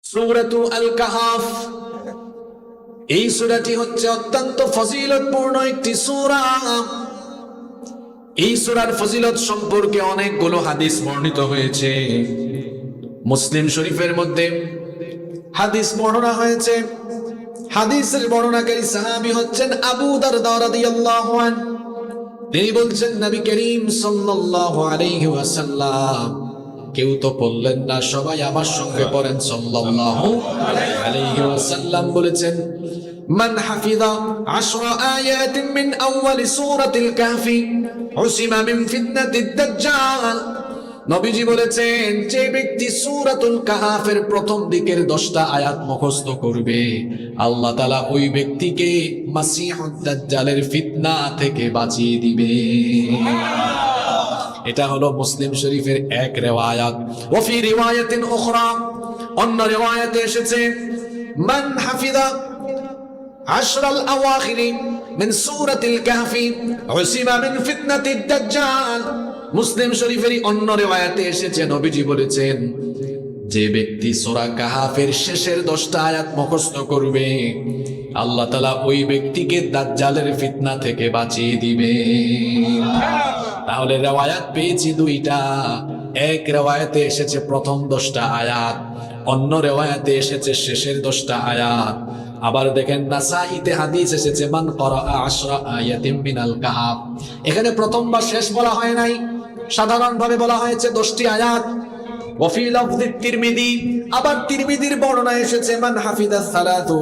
সূরাতু আল কাহাফ, এই সূরাটি হচ্ছে অত্যন্ত ফজিলতপূর্ণ একটি সূরা। এই সূরার ফজিলত সম্পর্কে অনেকগুলো হাদিস বর্ণিত হয়েছে। মুসলিম শরীফের মধ্যে হাদিস বর্ণনা হয়েছে। হাদিসের বর্ণনাকারী সাহাবী হচ্ছেন আবু দারদা রাদিয়াল্লাহু আনহু। তিনি বলছেন, নবী করিম সাল্লাল্লাহু আলাইহি ওয়াসাল্লাম, কেউ তো পড়লেন না, সবাই আমার সঙ্গে পড়েন। সাল্লাল্লাহু আলাইহি ওয়াসাল্লাম বলেছেন, মান হাফিযা 10 আয়াতিন মিন আউয়ালি সূরাতিল কাহফি উসিমা মিন ফিতনাতিদ দাজ্জাল। নবীজি বলেছেন, যে ব্যক্তি সূরাতুল কাহফের প্রথম দিকের 10টা আয়াত মুখস্থ করবে, আল্লাহ তাআলা ওই ব্যক্তিকে মাসিহুদ দাজ্জালের ফিতনা থেকে বাঁচিয়ে দিবে। এটা হলো মুসলিম শরীফের এক রিওয়ায়াত। ওয়া ফি রিওয়ায়াতিন উখরা, অন্য রিওয়ায়াতে এসেছে, মান হাফিযা 10 আল-আওয়াখির মিন সূরাতিল কাহফি উসিমা মিন ফিতনাতিদ দাজ্জাল। মুসলিম শরীফের অন্য রিওয়ায়াতে এসেছে, নবীজি বলেছেন, যে ব্যক্তি সূরা কাহফের শেষের 10টা আয়াত মুখস্থ করবে, আল্লাহ তাআলা ওই ব্যক্তিকে দাজ্জালের ফিতনা থেকে বাঁচিয়ে দিবে। তাহলে রিওয়ায়াত পেয়েছি দুইটা। এক রিওয়ায়াতে এসেছে প্রথম 10টা আয়াত, অন্য রিওয়ায়াতে এসেছে শেষের 10টা আয়াত। আবার দেখেন নাসাঈতে হাদিস এসেছে, মান ক্বারা 10 আয়াতিন মিনাল কাহফ। এখানে প্রথম বা শেষ বলা হয় নাই, সাধারণভাবে বলা হয়েছে 10টি আয়াত। ওয়া ফি লাফযি তিরমিজি, আবার তিরমিজির বর্ণনায় এসেছে, মান হাফিযা 3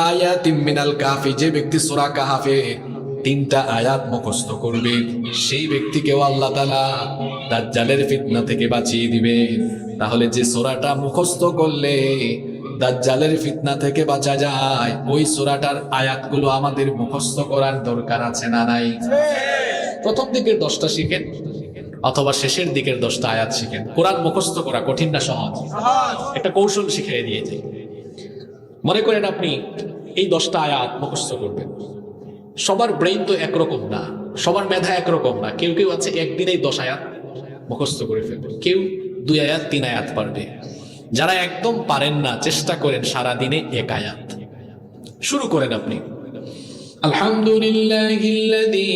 আয়াতিন মিনাল কাহফি, যে ব্যক্তি সূরা কাহফে 3টা আয়াত মুখস্থ করবে, সেই ব্যক্তিকেও আল্লাহ তাআলা দাজ্জালের ফিতনা থেকে বাঁচিয়ে দিবে। তাহলে যে সূরাটা মুখস্থ করলে দাজ্জালের ফিতনা থেকে বাঁচা যায়, ওই সূরাটার আয়াতগুলো আমাদের মুখস্থ করার দরকার আছে না নাই? প্রথম দিকের 10টা শিখেন, অথবা শেষের দিকের 10টা আয়াত শিখেন। কোরআন মুখস্থ করা কঠিন না সহজ? একটা কৌশল শিখিয়ে দিয়েছে। মনে করেন আপনি এই 10টা আয়াত মুখস্থ করবেন। সবার ব্রেইন তো একরকম না, সবার মেধা একরকম না। কেউ কেউ আছে একদিনেই 10 আয়াত মুখস্থ করে ফেলবে, কেউ 2 আয়াত 3 আয়াত পারবে। যারা একদম পারেন না, চেষ্টা করেন সারা দিনে 1 আয়াত। শুরু করেন আপনি, আলহামদুলিল্লাহিল্লাযী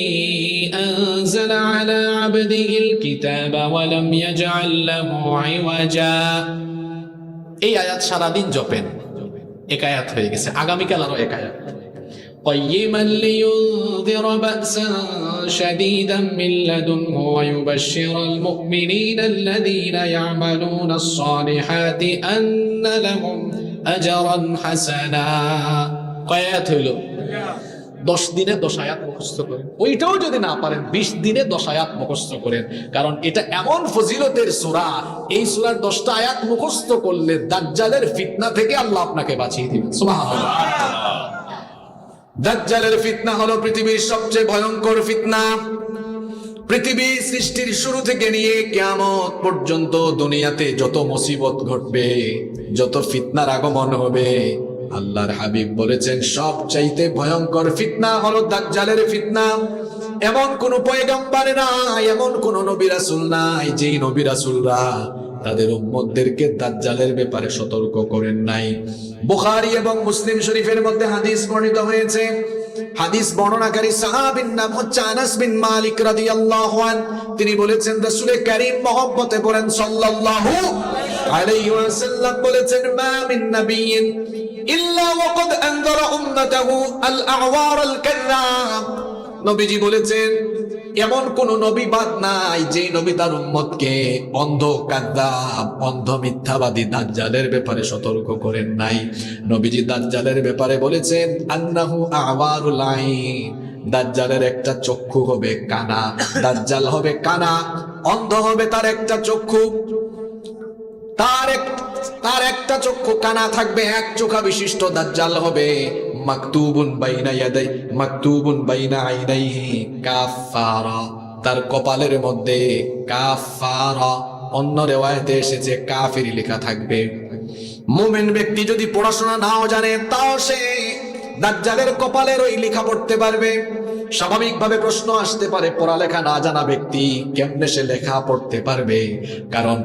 আনজালা আলা আবদিহিল কিতাবা ওয়া লাম ইয়াজআল লাহু ইওয়াজা। এই আয়াত সারা দিন জপেন, 1 আয়াত হয়ে গেছে। আগামীকাল আরো 1 আয়াত। قيما لينذر بأسا شديدا من لدنه ويبشر المؤمنين الذين يعملون الصالحات أن لهم أجرا حسنا। কয়াত হইল 10 দিনে 10 আয়াত মুখস্থ করেন। ওইটাও যদি না পারেন 20 দিনে 10 আয়াত মুখস্থ করেন, কারণ এটা এমন ফজিলতের সূরা। এই সূরার 10টা আয়াত মুখস্থ করলে দাজ্জালের ফিতনা থেকে আল্লাহ আপনাকে বাঁচিয়ে দিবেন। সুবহানাল্লাহ। দাজ্জালের ফিতনা হলো পৃথিবীর সবচেয়ে ভয়ঙ্কর ফিতনা। পৃথিবী সৃষ্টির শুরু থেকে নিয়ে কিয়ামত পর্যন্ত দুনিয়াতে যত মুসিবত ঘটবে, যত ফিতনার আগমন হবে, আল্লাহর হাবিব বলেছেন সবচাইতে ভয়ঙ্কর ফিতনা হলো দাজ্জালের ফিতনা। এমন কোন পয়গম্বর নাই, এমন কোন নবী রাসূল নাই, যেই নবী রাসূলরা তাদের উম্মতদেরকে দাজ্জালের ব্যাপারে সতর্ক করেন নাই। বুখারী এবং মুসলিম শরীফের মধ্যে হাদিস বর্ণিত হয়েছে। হাদিস বর্ণনাকারী সাহাবীর নাম হচ্ছে আনাস বিন মালিক রাদিয়াল্লাহু আনহু। তিনি বলেছেন, রাসূল কারীম মহব্বতে বলেন সাল্লাল্লাহু আলাইহি ওয়াসাল্লাম বলেছেন, মা মিন নাবিয়্যিন ইল্লা ওয়াকাদ আনযারা উম্মাতাহু আল-আ'ওয়ার আল-কাযযাব। নবীজি বলেছেন, এমন কোন নবী বাদ নাই যে নবী তার উম্মতকে অন্ধ কাযযাব, অন্ধ মিথ্যাবাদী দাজ্জালের ব্যাপারে সতর্ক করেন নাই। নবীজি দাজ্জালের ব্যাপারে বলেছেন, আন্নাহু আ'ওয়ারুল আইন, দাজ্জালের একটা চক্ষু হবে কানা। দাজ্জাল হবে কানা, অন্ধ হবে তার একটা চক্ষু। তার একটা চক্ষু কানা থাকবে, এক চোখা বিশিষ্ট দাজ্জাল হবে। মাকতুবুন বাইনা আইনাইহি কাফারা, তার কপালের মধ্যে কাফারা, অন্য রিওয়ায়াতে এসেছে কাফির লেখা থাকবে। মুমিন ব্যক্তি যদি পড়াশোনা নাও জানে, তাও সে দাজ্জালের কপালের ওই লেখা পড়তে পারবে। স্বাভাবিকভাবে প্রশ্ন আসতে পারে, পড়ালেখা না জানা ব্যক্তি কেমনে সে লেখা পড়তে পারবে? কারণ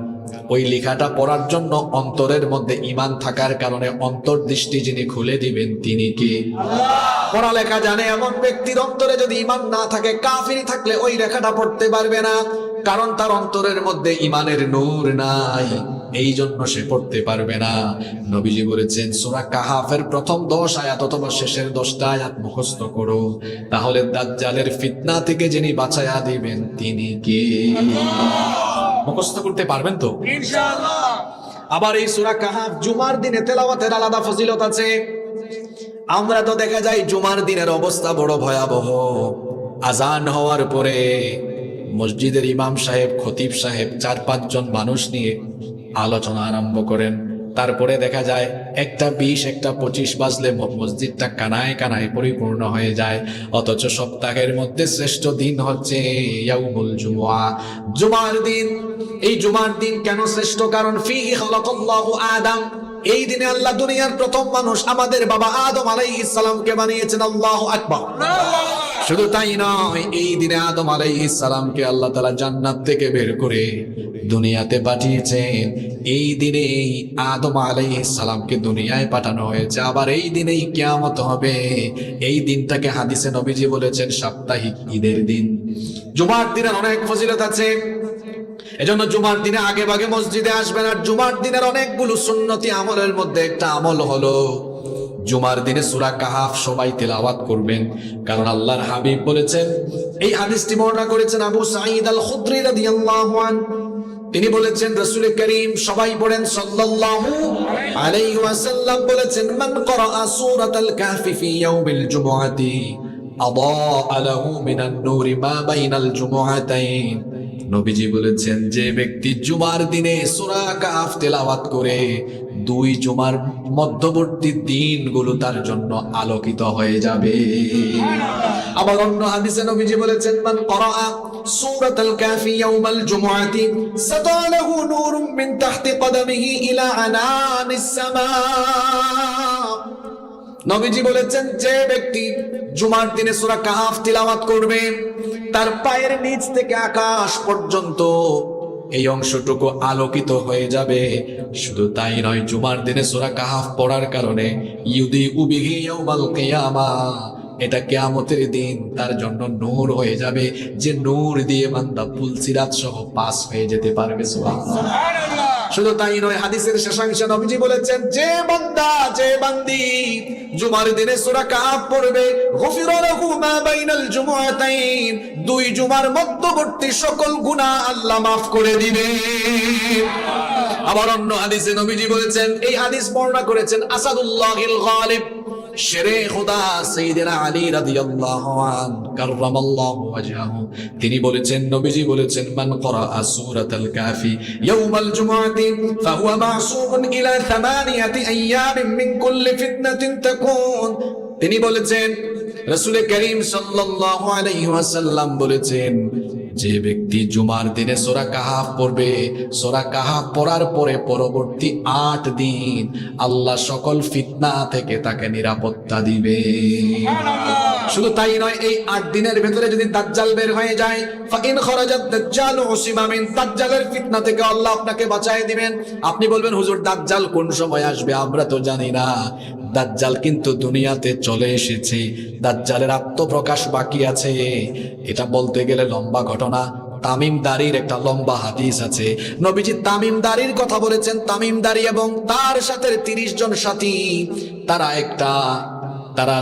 ওই লেখাটা পড়ার জন্য অন্তরের মধ্যে ঈমান থাকার কারণে অন্তর্দৃষ্টি যিনি খুলে দিবেন তিনি কে? পড়ালেখা জানে এমন ব্যক্তির অন্তরে যদি ঈমান না থাকে, কাফির থাকলে ওই লেখাটা পড়তে পারবে না, কারণ তার অন্তরের মধ্যে ঈমানের নূর নাই, এই জন্য সে পড়তে পারবে না। নবীজি বলেছেন সূরা কাহাফের প্রথম 10 আয়াত অথবা শেষের 10টা আয়াত মুখস্থ করো, তাহলে দাজ্জালের ফিতনা থেকে যিনি বাঁচায়া দিবেন তিনি কে? মুখস্থ করতে পারবেন তো ইনশাআল্লাহ। আবার এই সূরা কাহাফ জুমার দিনে তেলাওয়াতের আলাদা ফজিলত আছে। আমরা তো দেখা যায় জুমার দিনের অবস্থা বড় ভয়াবহ। আজান হওয়ার পরে মসজিদের ইমাম সাহেব, খতিব সাহেব 4-5 জন মানুষ নিয়ে আলোচনা আরম্ভ করেন। তারপরে দেখা যায় 1:20, 1:25 বাজলে মসজিদটা কানায় কানায় পরিপূর্ণ হয়ে যায়। অথচ সপ্তাহের মধ্যে শ্রেষ্ঠ দিন হচ্ছে ইয়াউমুল জুমআ, জুমার দিন। এই জুমার দিন কেন শ্রেষ্ঠ? কারণ ফিহি খালাকাল্লাহু আদম, এই দিনে আল্লাহ দুনিয়ার প্রথম মানুষ আমাদের বাবা আদম আলাইহিস সালামকে বানিয়েছেন। আল্লাহু আকবার। শুধু তাই নয়, এই দিনে আদম আলাইহিস সালামকে আল্লাহ তাআলা জান্নাত থেকে বের করে দুনিয়াতে পাঠিয়েছেন। এই দিনে আদম আলাইহিস সালামকে দুনিয়ায় পাঠানো হয়েছে। আবার এই দিনেই কিয়ামত হবে। এই দিনটাকে হাদিসে নবীজি বলেছেন সাপ্তাহিক ঈদের দিন। জুমার দিনের অনেক ফজিলত আছে, এজন্য জুমার দিনে আগে ভাগে মসজিদে আসবেন। আর জুমার দিনের অনেকগুলো সুন্নতি আমলের মধ্যে একটা আমল হলো জুমার দিনে সূরা কাহাফ সবাই তেলাওয়াত করবেন। কারণ আল্লাহর হাবিব বলেছেন, এই হাদিসটি বর্ণনা করেছেন আবু সাঈদ আল খুদরি রাদিয়াল্লাহু আনহু। তিনি বলেছেন রাসূল করিম সবাই পড়েন সাল্লাল্লাহু আলাইহি ওয়াসাল্লাম বলেছেন, মান ক্বারাআ সূরাতাল কাহফি ফি ইয়াউমিল জুমআতি আদাআ লাহু মিনান নূরি মা বাইনাল জুমআতাইন। নবীজি বলেছেন, যে ব্যক্তি জুমার দিনে সূরা কাহফ তেলাওয়াত করে 2 জুমার মধ্যবর্তী দিনগুলো তার জন্য আলোকিত হয়ে যাবে। আবার অন্য হাদিসে নবীজি বলেছেন, মান ক্বারাআ সূরাতাল কাহফি ইয়াউমাল জুমআতি সাতালাহু নূরুম মিন তাহতি কদামিহি ইলা আনানিস সামা। নবীজি বলেছেন, যে ব্যক্তি জুমার দিনে সূরা কাহফ তিলাওয়াত করবে, তার পায়ের নিচ থেকে আকাশ পর্যন্ত এই অংশটুকু আলোকিত হয়ে যাবে। শুধু তাই নয়, জুমার দিনে সূরা কাহফ পড়ার কারণে ইউদি উবিহি ইয়াউমাল কিয়ামা, এটা কিয়ামতের দিন তার জন্য নূর হয়ে যাবে, যে নূর দিয়ে বান্দা পুলসিরাত সহ পাস হয়ে যেতে পারবে। সুবহানাল্লাহ। শুধু তাই নয়, হাদিসের শেষাংশে নবীজি বলেছেন, যে বান্দা, যে বান্দি জুমার দিনে সূরা কাহফ পড়বে, গফিরা লাহু মা বাইনাল জুমআতাইন, 2 জুমার মধ্যবর্তী সকল গুনাহ আল্লাহ মাফ করে দিবে। আবার অন্য হাদিসে নবীজি বলেছেন, এই হাদিস বর্ণনা করেছেন আসাদুল্লাহিল গালিব, শেরে খোদা সাইয়েদনা আলী রাদিয়াল্লাহু আনহু কাররামাল্লাহু ওয়াজহাহু। তিনি বলেছেন, নবীজি বলেছেন, মান ক্বারাআ সূরাতাল কাহফি ইয়াউমাল জুমআতি ফাহুয়া মাসুমুন ইলা 8 আইয়ামিন মিন কুল্লি ফিতনাতিন তাকুন। তিনি বলেছেন, রাসূল করিম সাল্লাল্লাহু আলাইহি ওয়াসাল্লাম বলেছেন, যে ব্যক্তি জুমার দিনে সূরা কাহফ পড়বে, সূরা কাহফ পড়ার পরে পরবর্তী 8 দিন আল্লাহ সকল ফিতনা থেকে তাকে নিরাপত্তা দিবে। শুধু তাই নয়, এই 8 দিনের ভেতরে যদি দাজ্জাল বের হয়ে যায়, ফাইন খরাজাত দাজ্জাল উসিমা মিন, দাজ্জালের ফিতনা থেকে আল্লাহ আপনাকে বাঁচিয়ে দিবেন। আপনি বলবেন, হুজুর দাজ্জাল কোন সময় আসবে আমরা তো জানি না। দাজ্জাল কিন্তু দুনিয়াতে চলে এসেছে, দাজ্জালের আত্মপ্রকাশ বাকি আছে। এটা বলতে গেলে লম্বা ঘটনা। তামিমদারির একটা লম্বা হাদিস আছে। নবীজি তামিমদারির কথা বলেছেন। তামিমদারি এবং তার সাথে 30 জন সাথী, তারা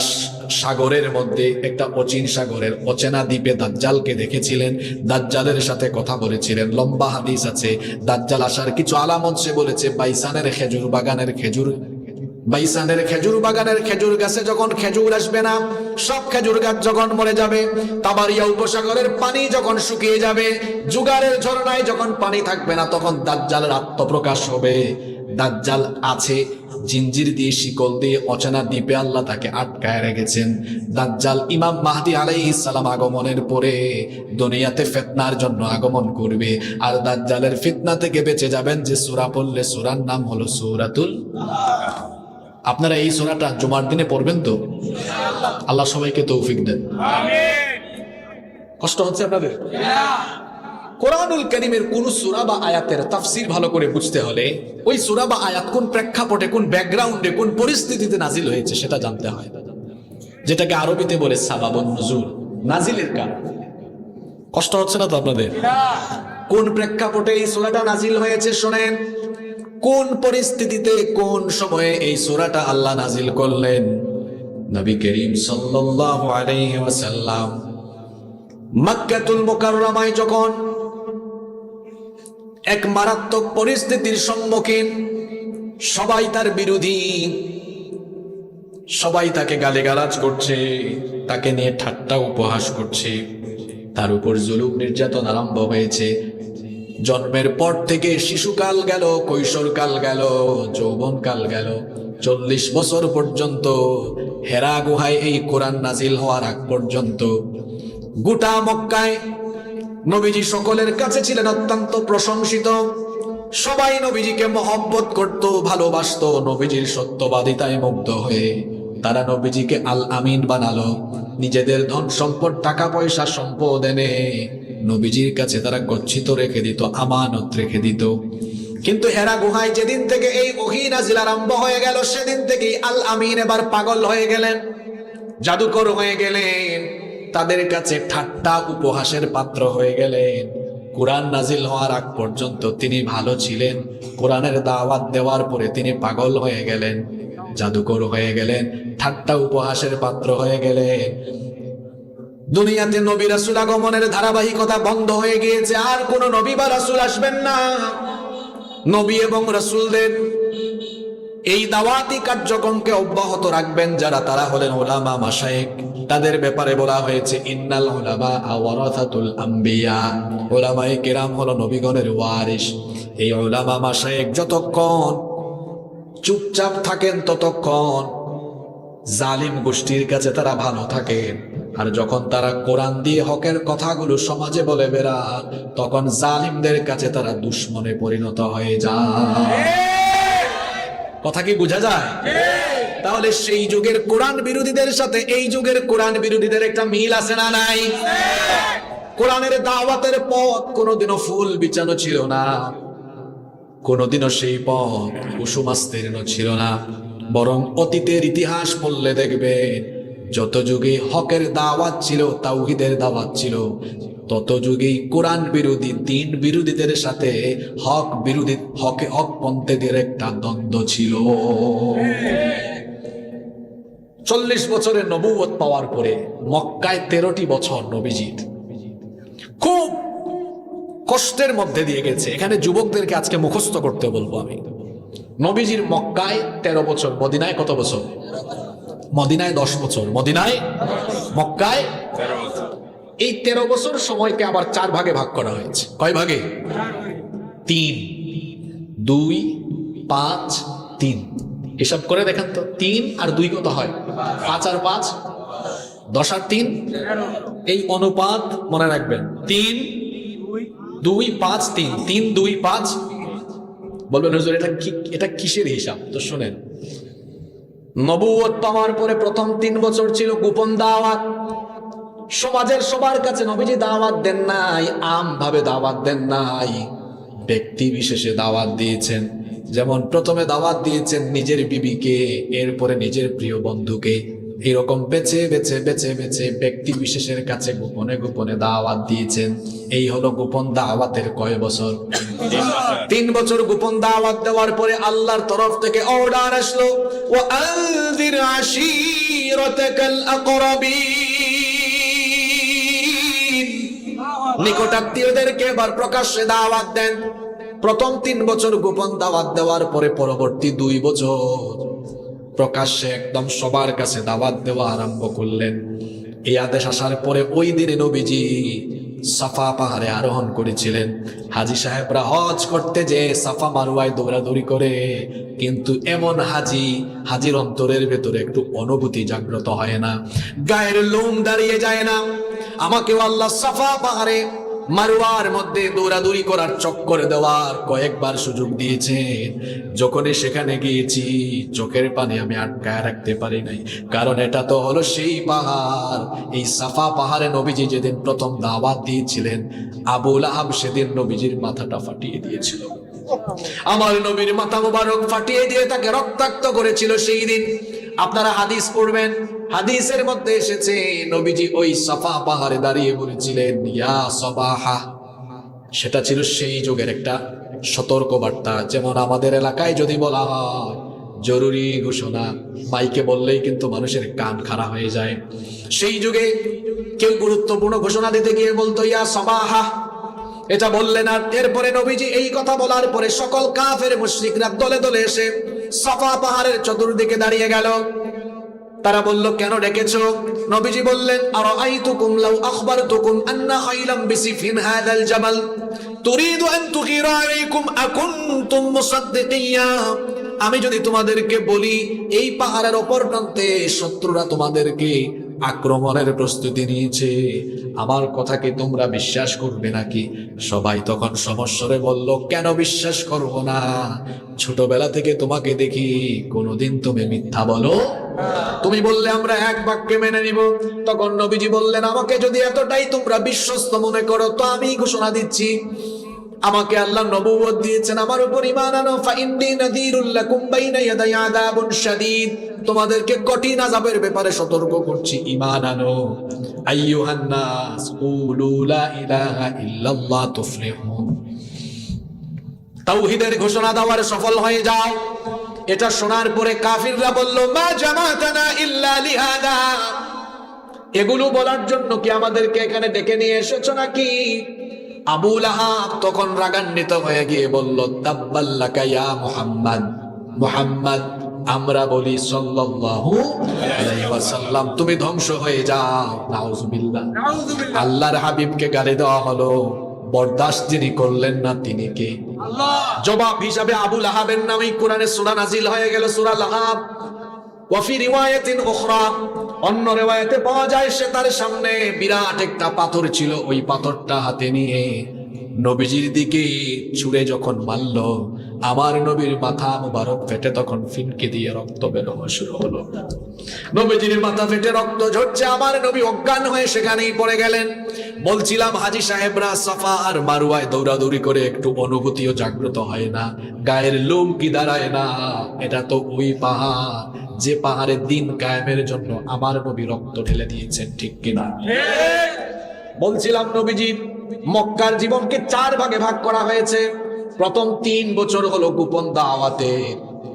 সাগরের মধ্যে একটা অচিন সাগরের অচেনা দ্বীপে দাজ্জালকে দেখেছিলেন, দাজ্জালের সাথে কথা বলেছিলেন। লম্বা হাদিস আছে। দাজ্জাল আসার কিছু আলামত সে বলেছে, বাইসানের খেজুর বাগানের খেজুর গাছে যখন খেজুর আসবে না, সব খেজুর গাছ যখন মরে যাবে, তাবারিয়া উপসাগরের পানি যখন শুকিয়ে যাবে, জুগারের ঝরনায় যখন পানি থাকবে না, তখন দাজ্জালের আত্মপ্রকাশ হবে। দাজ্জাল আছে, জিঞ্জির দিয়ে শিকল দিয়ে অচেনা দ্বীপে আল্লাহ তাকে আটকায় রেখেছেন। দাজ্জাল ইমাম মাহদী আলাইহিস সালাম আগমনের পরে দুনিয়াতে ফিতনার জন্য আগমন করবে। আর দাজ্জালের ফিতনা থেকে বেঁচে যাবেন যে সূরা পড়লে, সূরার নাম হলো সূরাতুল। আপনারা এই সূরাটা জুমার দিনে পড়বেন তো? আল্লাহ সবাইকে তৌফিক দেন। আমিন। কষ্ট হচ্ছে আপনাদের? কোরআনুল কারীমের কোন সূরা বা আয়াতের তাফসীর ভালো করে বুঝতে হলে ওই সূরা বা আয়াত কোন প্রেক্ষাপটে, কোন ব্যাকগ্রাউন্ডে, কোন পরিস্থিতিতে নাজিল হয়েছে সেটা জানতে হয়, যেটাকে আরবিতে বলে সাবাবুন নুজুল, নাজিলের কারণ। কষ্ট হচ্ছে না তো আপনাদের? কোন প্রেক্ষাপটে এই সূরাটা নাজিল হয়েছে শোনেন। কোন পরিস্থিতিতে, কোন সময়ে এই সূরাটা আল্লাহ নাজিল করলেন? নবী করিম সাল্লাল্লাহু আলাইহি ওয়াসাল্লাম মক্কাতুল মুকাররমায় যখন এক মারাত্মক পরিস্থিতির সম্মুখীন, সবাই তার বিরোধী, সবাই তাকে গালিগালাজ করছে, তাকে নিয়ে ঠাট্টা উপহাস করছে, তার উপর জুলুম নির্যাতন আরম্ভ হয়েছে। জন্মের পর থেকে শিশুকাল গেল, কৈশোরকাল গেল, যৌবনকাল গেল, 40 বছর পর্যন্ত হেরা গুহায় এই কোরআন নাজিল হওয়ার আগ পর্যন্ত গোটা মক্কায় নবীজি সকলের কাছে ছিলেন অত্যন্ত প্রশংসিত। সবাই নবীজিকে মহব্বত করত, ভালোবাসতো। নবীজির সত্যবাদিতায় মুগ্ধ হয়ে তারা নবীজিকে আল আমিন বানালো। নিজেদের ধন সম্পদ, টাকা পয়সা, সম্পদ এনে নবীজির কাছে তারা গচ্ছিত রেখে দিত, আমানত রেখে দিত। কিন্তু হেরা গুহায় যেদিন থেকে এই ওহী নাজিল আরম্ভ হয়ে গেল, সেদিন থেকেই আল আমিন এবার পাগল হয়ে গেলেন, জাদুকর হয়ে গেলেন, তাদের কাছে ঠাট্টা উপহাসের পাত্র হয়ে গেলেন। কোরআন নাজিল হওয়ার আগ পর্যন্ত তিনি ভালো ছিলেন, কোরআনের দাওয়াত দেওয়ার পরে তিনি পাগল হয়ে গেলেন, জাদুকর হয়ে গেলেন, ঠাট্টা উপহাসের পাত্র হয়ে গেলেন। দুনিয়াতে নবী রাসূল আগমনের ধারাবাহিকতা বন্ধ হয়ে গিয়েছে, আর কোন নবী বা রাসূল আসবেন না। নবী এবং রাসূলদের এই দাওয়াতি কার্যক্রমকে অব্যাহত রাখবেন যারা, তারা হলেন উলামা মাশায়েখ। তাদের ব্যাপারে বলা হয়েছে ইন্নাল উলামা ওয়ারাসাতুল আম্বিয়া, উলামায়ে কেরাম হলো নবীগণের ওয়ারিস। এই উলামা মাশায়েখ যতক্ষণ চুপচাপ থাকেন ততক্ষণ জালিম গোষ্ঠীর কাছে তারা ভালো থাকেন, আর যখন তারা কোরআন দিয়ে হকের কথাগুলো সমাজে বলে বেড়ান, তখন জালিমদের কাছে তারা দুশমনে পরিণত হয়ে যায়। কথা কি বোঝা যায়? তাহলে সেই যুগের কোরআন বিরোধীদের সাথে এই যুগের কোরআন বিরোধীদের একটা মিল আছে না নাই? কোরআনের দাওয়াতের পথ কোনোদিনও ফুল বিছানো ছিল না, কোনোদিনও সেই পথ কুসুমাস্তীর্ণ ছিল না, বরং অতীতের ইতিহাস পড়লে দেখবেন যত যুগে হকের দাওয়াত ছিল, তাওহীদের দাওয়াত ছিল, তত যুগেই কোরআন বিরোধী, দ্বীন বিরোধীদের সাথে হক বিরোধী, হকপন্থীদের একটা দ্বন্দ্ব ছিল। 40 বছরের নবুয়ত পাওয়ার পরে মক্কায় 13টি বছর নবীজির খুব কষ্টের মধ্যে দিয়ে গেছে। এখানে যুবকদেরকে আজকে মুখস্থ করতে বলবো আমি। নবীজির মক্কায় 13 বছর, মদিনায় কত বছর? মদিনায় 10 বছর, মদিনায়, মক্কায় 13 বছর। এই 13 বছর সময়কে আবার 4 ভাগে ভাগ করা হয়েছে। কয় ভাগে? 3, 2, 5, 3। হিসাব করে দেখেন তো, 3 আর 2 কত হয়? 5 আর 5 10 আর 3 এই অনুপাত মনে রাখবেন। 3, 2, 5, 3, 3, 2, 5। বলবেন হুজুর এটা কিসের হিসাব? তো শুনেন, নবুয়ত পাওয়ার পরে প্রথম 3 বছর ছিল গোপন দাওয়াত। সমাজের সবার কাছে নবীজি দাওয়াত দেন নাই, আমভাবে দাওয়াত দেন নাই, ব্যক্তি বিশেষে দাওয়াত দিয়েছেন। যেমন প্রথমে দাওয়াত দিয়েছেন নিজের বিবিকে, এরপরে নিজের প্রিয় বন্ধুকে, এরকম বেছে বেছে বেছে বেছে ব্যক্তি বিশেষের কাছে গোপনে গোপনে দাওয়াত দিয়েছেন। এই হলো গোপন দাওয়াতের কয় বছর? 3 বছর গোপন দাওয়াত দেওয়ার পরে আল্লাহর তরফ থেকে অর্ডার আসলো, ওয়া আনজির আশীরাতাকাল আকরাবিন, নিকটাত্মীয়দেরকে এবার প্রকাশ্যে দাওয়াত দেন। প্রথম 3 বছর গোপন দাওয়াত দেওয়ার পরে পরবর্তী 2 বছর প্রকাশ্যে একদম সবার কাছে দাওয়াত দেওয়া আরম্ভ করলেন। এই আদেশ আসার পরে ওই দিনে নবীজি সাফা পাহাড়ে আরোহণ করেছিলেন। হাজী সাহেবরা হজ করতে যে সাফা মারওয়ায় দৌড়াদৌড়ি করে, কিন্তু এমন হাজির অন্তরের ভেতরে একটু অনুভূতি জাগ্রত হয় না, গায়ের লোম দাঁড়িয়ে যায় না। আমাকেও আল্লাহ সাফা পাহাড়ে মারওয়ার মধ্যে দৌড়াদৌড়ি করার চক্কর দেওয়ার কয়েকবার সুযোগ দিয়েছেন। যখনই সেখানে গিয়েছি চোখের পানি আমি আটকায় রাখতে পারি নাই, কারণ এটা তো হলো সেই পাহাড়, এই সাফা পাহাড়ে নবীজি যেদিন প্রথম দাওয়াত দিয়েছিলেন, আবু লাহাব সেদিন নবীজির মাথাটা ফাটিয়ে দিয়েছিল। আমার নবীর মাথা মুবারক ফাটিয়ে দিয়ে তাকে রক্তাক্ত করেছিল সেই দিন। আপনারা হাদিস পড়বেন, হাদিসের মধ্যে এসেছে নবীজি ওই সাফা পাহাড়ে দাঁড়িয়ে বলেছিলেন ইয়া সাবাহা। সেটা ছিল সেই যুগের একটা সতর্ক বার্তা। যেমন আমাদের এলাকায় যদি বলা হয় জরুরি ঘোষণা, মাইকে বললেই কিন্তু মানুষের কান খাড়া হয়ে যায়। সেই যুগে কেউ গুরুত্বপূর্ণ ঘোষণা দিতে গিয়ে বলতো ইয়া সাবাহা, এটা বললেন। আর এরপরে নবীজি এই কথা বলার পরে সকল কাফের মুশরিকরা দলে দলে এসে সাফা পাহাড়ের চতুর্দিকে দাঁড়িয়ে গেল। তারা বলল কেন ডেকেছো? নবীজি বললেন আরাআইতুকুম লাউ আখবারতুকুম আন্না খাইলাম বিসিফিন হাযাল জাবাল তুরিদু আন তুগীরা আলাইকুম আকুনতুম মুসাদ্দিকিয়া। আমি যদি তোমাদেরকে বলি এই পাহাড়ের অপর প্রান্তে শত্রুরা তোমাদেরকে আক্রমণের প্রস্তুতি নিয়েছে, আমার কথা কি তোমরা বিশ্বাস করবে নাকি? সবাই তখন সমস্বরে বলল কেন বিশ্বাস করব না? ছোটবেলা থেকে তোমাকে দেখি, কোনোদিন তুমি মিথ্যা বলো? তুমি বললে আমরা এক বাক্যে মেনে নিব। তখন নবীজি বললেন আমাকে যদি এতটাই তোমরা বিশ্বস্ত মনে করো তো আমি ঘোষণা দিচ্ছি, আমাকে আল্লাহ নবুয়ত দিয়েছেন, আমার উপর ঈমান আনো। ফাইন্নী নাযীরুল লাকুম বাইনা ইয়াদাই আযাবুন শাদীদ, তোমাদেরকে কঠিন আযাবের ব্যাপারে সতর্ক করছি, ঈমান আনো। আইয়ুহান নাস কুলু লা ইলাহা ইল্লাল্লাহ তুফলিহুন, তাওহীদের ঘোষণা দেওয়ার সফল হয়ে যাও। এটা শোনার পরে কাফিররা বলল মা জামাতানা ইল্লা লিহাদা, এগুলো বলার জন্য কি আমাদেরকে এখানে ডেকে নিয়ে এসেছো নাকি? আবু লাহাব তখন রাগান্বিত হয়ে গিয়ে বলল তাব্বাল্লাকা ইয়া মুহাম্মদ, মুহাম্মদ আমরা বলি সাল্লাল্লাহু আলাইহি ওয়াসাল্লাম তুমি ধ্বংস হয়ে যাও। নাউজুবিল্লাহ। আল্লাহর হাবিবকে গালি দেওয়া হলো, বরদাস্ত যিনি করলেন না তিনি কে? আল্লাহ। জবাব হিসাবে আবু লাহাবের নামে কোরআনে সূরা নাজিল হয়ে গেল, সূরা লাহাব। ওয়াফি রিওয়ায়াতিন উখরা, অন্য রিওয়ায়াতে পাওয়া যায় সে তার সামনে বিরাট একটা পাথর ছিল, ওই পাথরটা হাতে নিয়ে নবীজির দিকে ছুঁড়ে যখন মারল, আমার নবীর মাথা মুবারক ফেটে তখন ফিনকে দিয়ে রক্ত বের হওয়া শুরু হলো। নবীজির মাথা ফেটে রক্ত ঝরছে, আমার নবী অজ্ঞান হয়ে সেখানেই পড়ে গেলেন। বলছিলাম হাজী সাহেবরা সাফা আর মারওয়ায় দৌড়াদৌড়ি করে একটু অনুভূতিও জাগ্রত হয় না, গায়ের লোম কি দাঁড়ায় না? এটা তো ওই পাহাড় যে পাহাড়ে দিন কায়েমের জন্য আমার নবী রক্ত ঢেলে দিয়েছেন, ঠিক কিনা? বলছিলাম নবীজির মক্কার জীবনকে 4 ভাগে ভাগ করা হয়েছে। প্রথম 3 বছর হলো গোপন দাওয়াতে,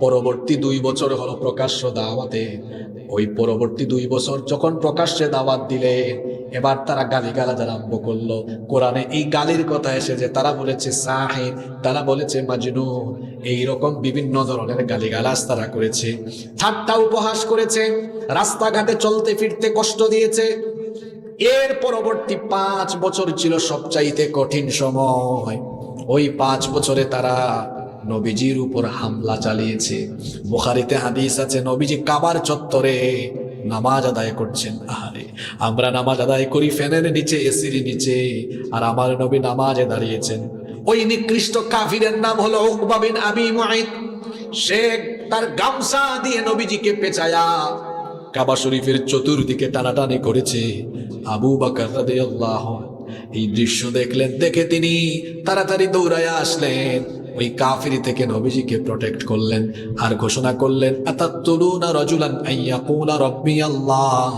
পরবর্তী 2 বছর হলো প্রকাশ্য দাওয়াতে। ওই পরবর্তী 2 বছর যখন প্রকাশ্যে দাওয়াত দিলে, এবার তারা গালিগালাজ আরম্ভ করলো। কোরআনে এই গালির কথা এসেছে, তারা বলেছে সাহির, তারা বলেছে মাজনুন, এইরকম বিভিন্ন ধরনের গালিগালাজ তারা করেছে, ঠাট্টা উপহাস করেছে, রাস্তাঘাটে চলতে ফিরতে কষ্ট দিয়েছে। এর পরবর্তী 5 বছর ছিল সবচাইতে কঠিন সময়। ওই 5 বছরে তারা নবীজির উপর হামলা চালিয়েছে। বুখারীতে হাদিস আছে, নবীজি কাবার চত্বরে নামাজ আদায় করছেন। আরে আমরা নামাজ আদায় করি ফ্যানের নিচে, এসির নিচে, আর আমার নবী নামাজে দাঁড়িয়েছেন। ওই নিকৃষ্ট কাফিরের নাম হলো উকবা বিন আবি মুআইত। সে তার গামছা দিয়ে নবীজিকে পেঁচায়া কাবা শরীফের চতুর্দিকে টানাটানি করেছে। আবু বকর রাদিয়াল্লাহু এই দৃশ্য দেখলেন, দেখে তিনি তাড়াতাড়ি দৌড়ায়া আসলেন, ওই কাফিরি থেকে নবীজিকে প্রটেক্ট করলেন আর ঘোষণা করলেন আতাতুলুনা রাজুলান আইয়াকুলা রাব্বি আল্লাহ,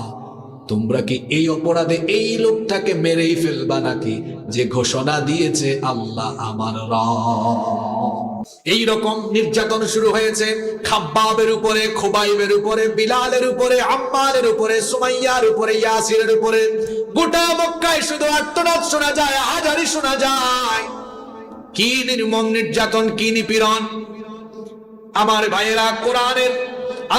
তোমরা কি এই অপরাধে এই লোকটাকে মেরেই ফেলবা নাকি যে ঘোষণা দিয়েছে আল্লাহ আমার রব? এই রকম নির্যাতন শুরু হয়েছে খাব্বাবের উপরে, খুবাইবের উপরে, বিলালের উপরে, আম্মারের উপরে, সুমাইয়ার উপরে, ইয়াসিরের উপরে। গোটা মক্কায় শুধু আর্তনাদ শোনা যায়, হাজারি শোনা যায়। কি নির্মম নির্যাতন, কি নিপীড়ন! আমার ভাইয়েরা, কোরআনের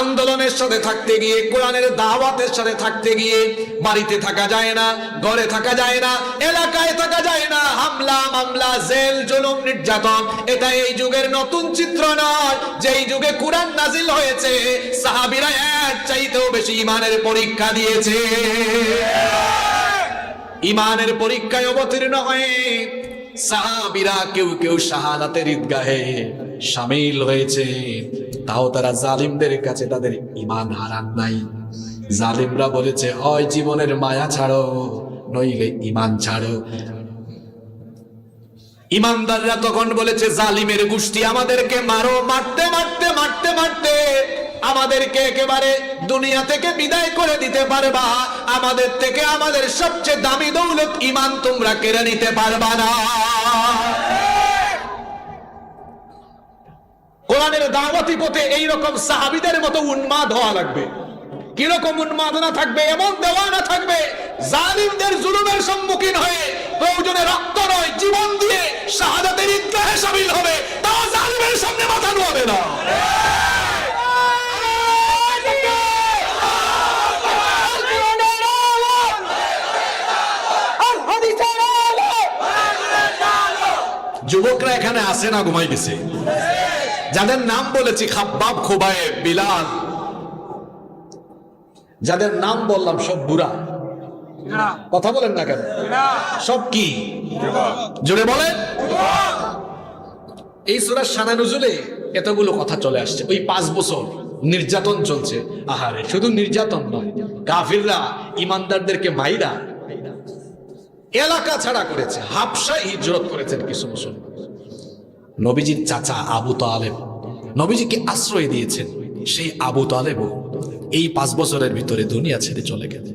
আন্দোলনের সাথে থাকতে গিয়ে, কোরআনের দাওয়াতের সাথে থাকতে গিয়ে বাড়িতে থাকা যায় না, ঘরে থাকা যায় না, এলাকায় থাকা যায় না। হামলা, মামলা, জেল, জুলুম, নির্যাতন, এটা এই যুগের নতুন চিত্র নয়। যেই যুগে কোরআন নাজিল হয়েছে, সাহাবীরা এর চাইতেও বেশি ঈমানের পরীক্ষা দিয়েছে। ইমানের পরীক্ষায় অবতীর্ণ হয়ে সাহাবীরা কেউ কেউ শাহাদাতের ঈদগাহে শামিল হয়েছে, তাও তারা জালিমদের কাছে তাদের ঈমান হারান নাই। জালিমরা বলেছে হয় জীবনের মায়া ছাড়ো নইলে ঈমান ছাড়ো। ইমানদাররা তখন বলেছে জালিমের গোষ্ঠী আমাদেরকে মারো, মারতে মারতে মারতে মারতে আমাদেরকে একেবারে দুনিয়া থেকে বিদায় করে দিতে পারবা, আমাদের থেকে আমাদের সবচেয়ে দামি দৌলত ঈমান তোমরা কেড়ে নিতে পারবা না। কোরআনের দাওয়াতি পথে এইরকম সাহাবীদের মতো উন্মাদ হওয়া লাগবে। কিরকম উন্মাদনা থাকবে? এমন দেওয়ানা থাকবে জালিমদের জুলুমের সম্মুখীন হয়ে প্রয়োজনে রক্ত নয় জীবন দিয়ে শাহাদাতের ঈদগাহে শামিল হবে, তাও জালিমের সামনে মাথা নোয়াবে না। যুবকরা এখানে আসে না ঘুমাই গেছে? যাদের নাম বলেছি খাব্বাব, খুবাইব, বিলাল, যাদের নাম বললাম সব বুড়া। কথা বলেন না কেন? সব কি জোরে বলেন? এই সূরা শানা নুজুলে এতগুলো কথা চলে আসছে। ওই 5 বছর নির্যাতন চলছে। আহারে, শুধু নির্যাতন নয়, কাফিররা ইমানদারদেরকে মাইরা এলাকা ছাড়া করেছে। হাবশায় হিজরত করেছেন কিছু মুসলমান। নবীজির চাচা আবু তালেব নবীজিকে আশ্রয় দিয়েছেন, সেই আবু তালেবও এই 5 বছরের ভিতরে দুনিয়া ছেড়ে চলে গেছে।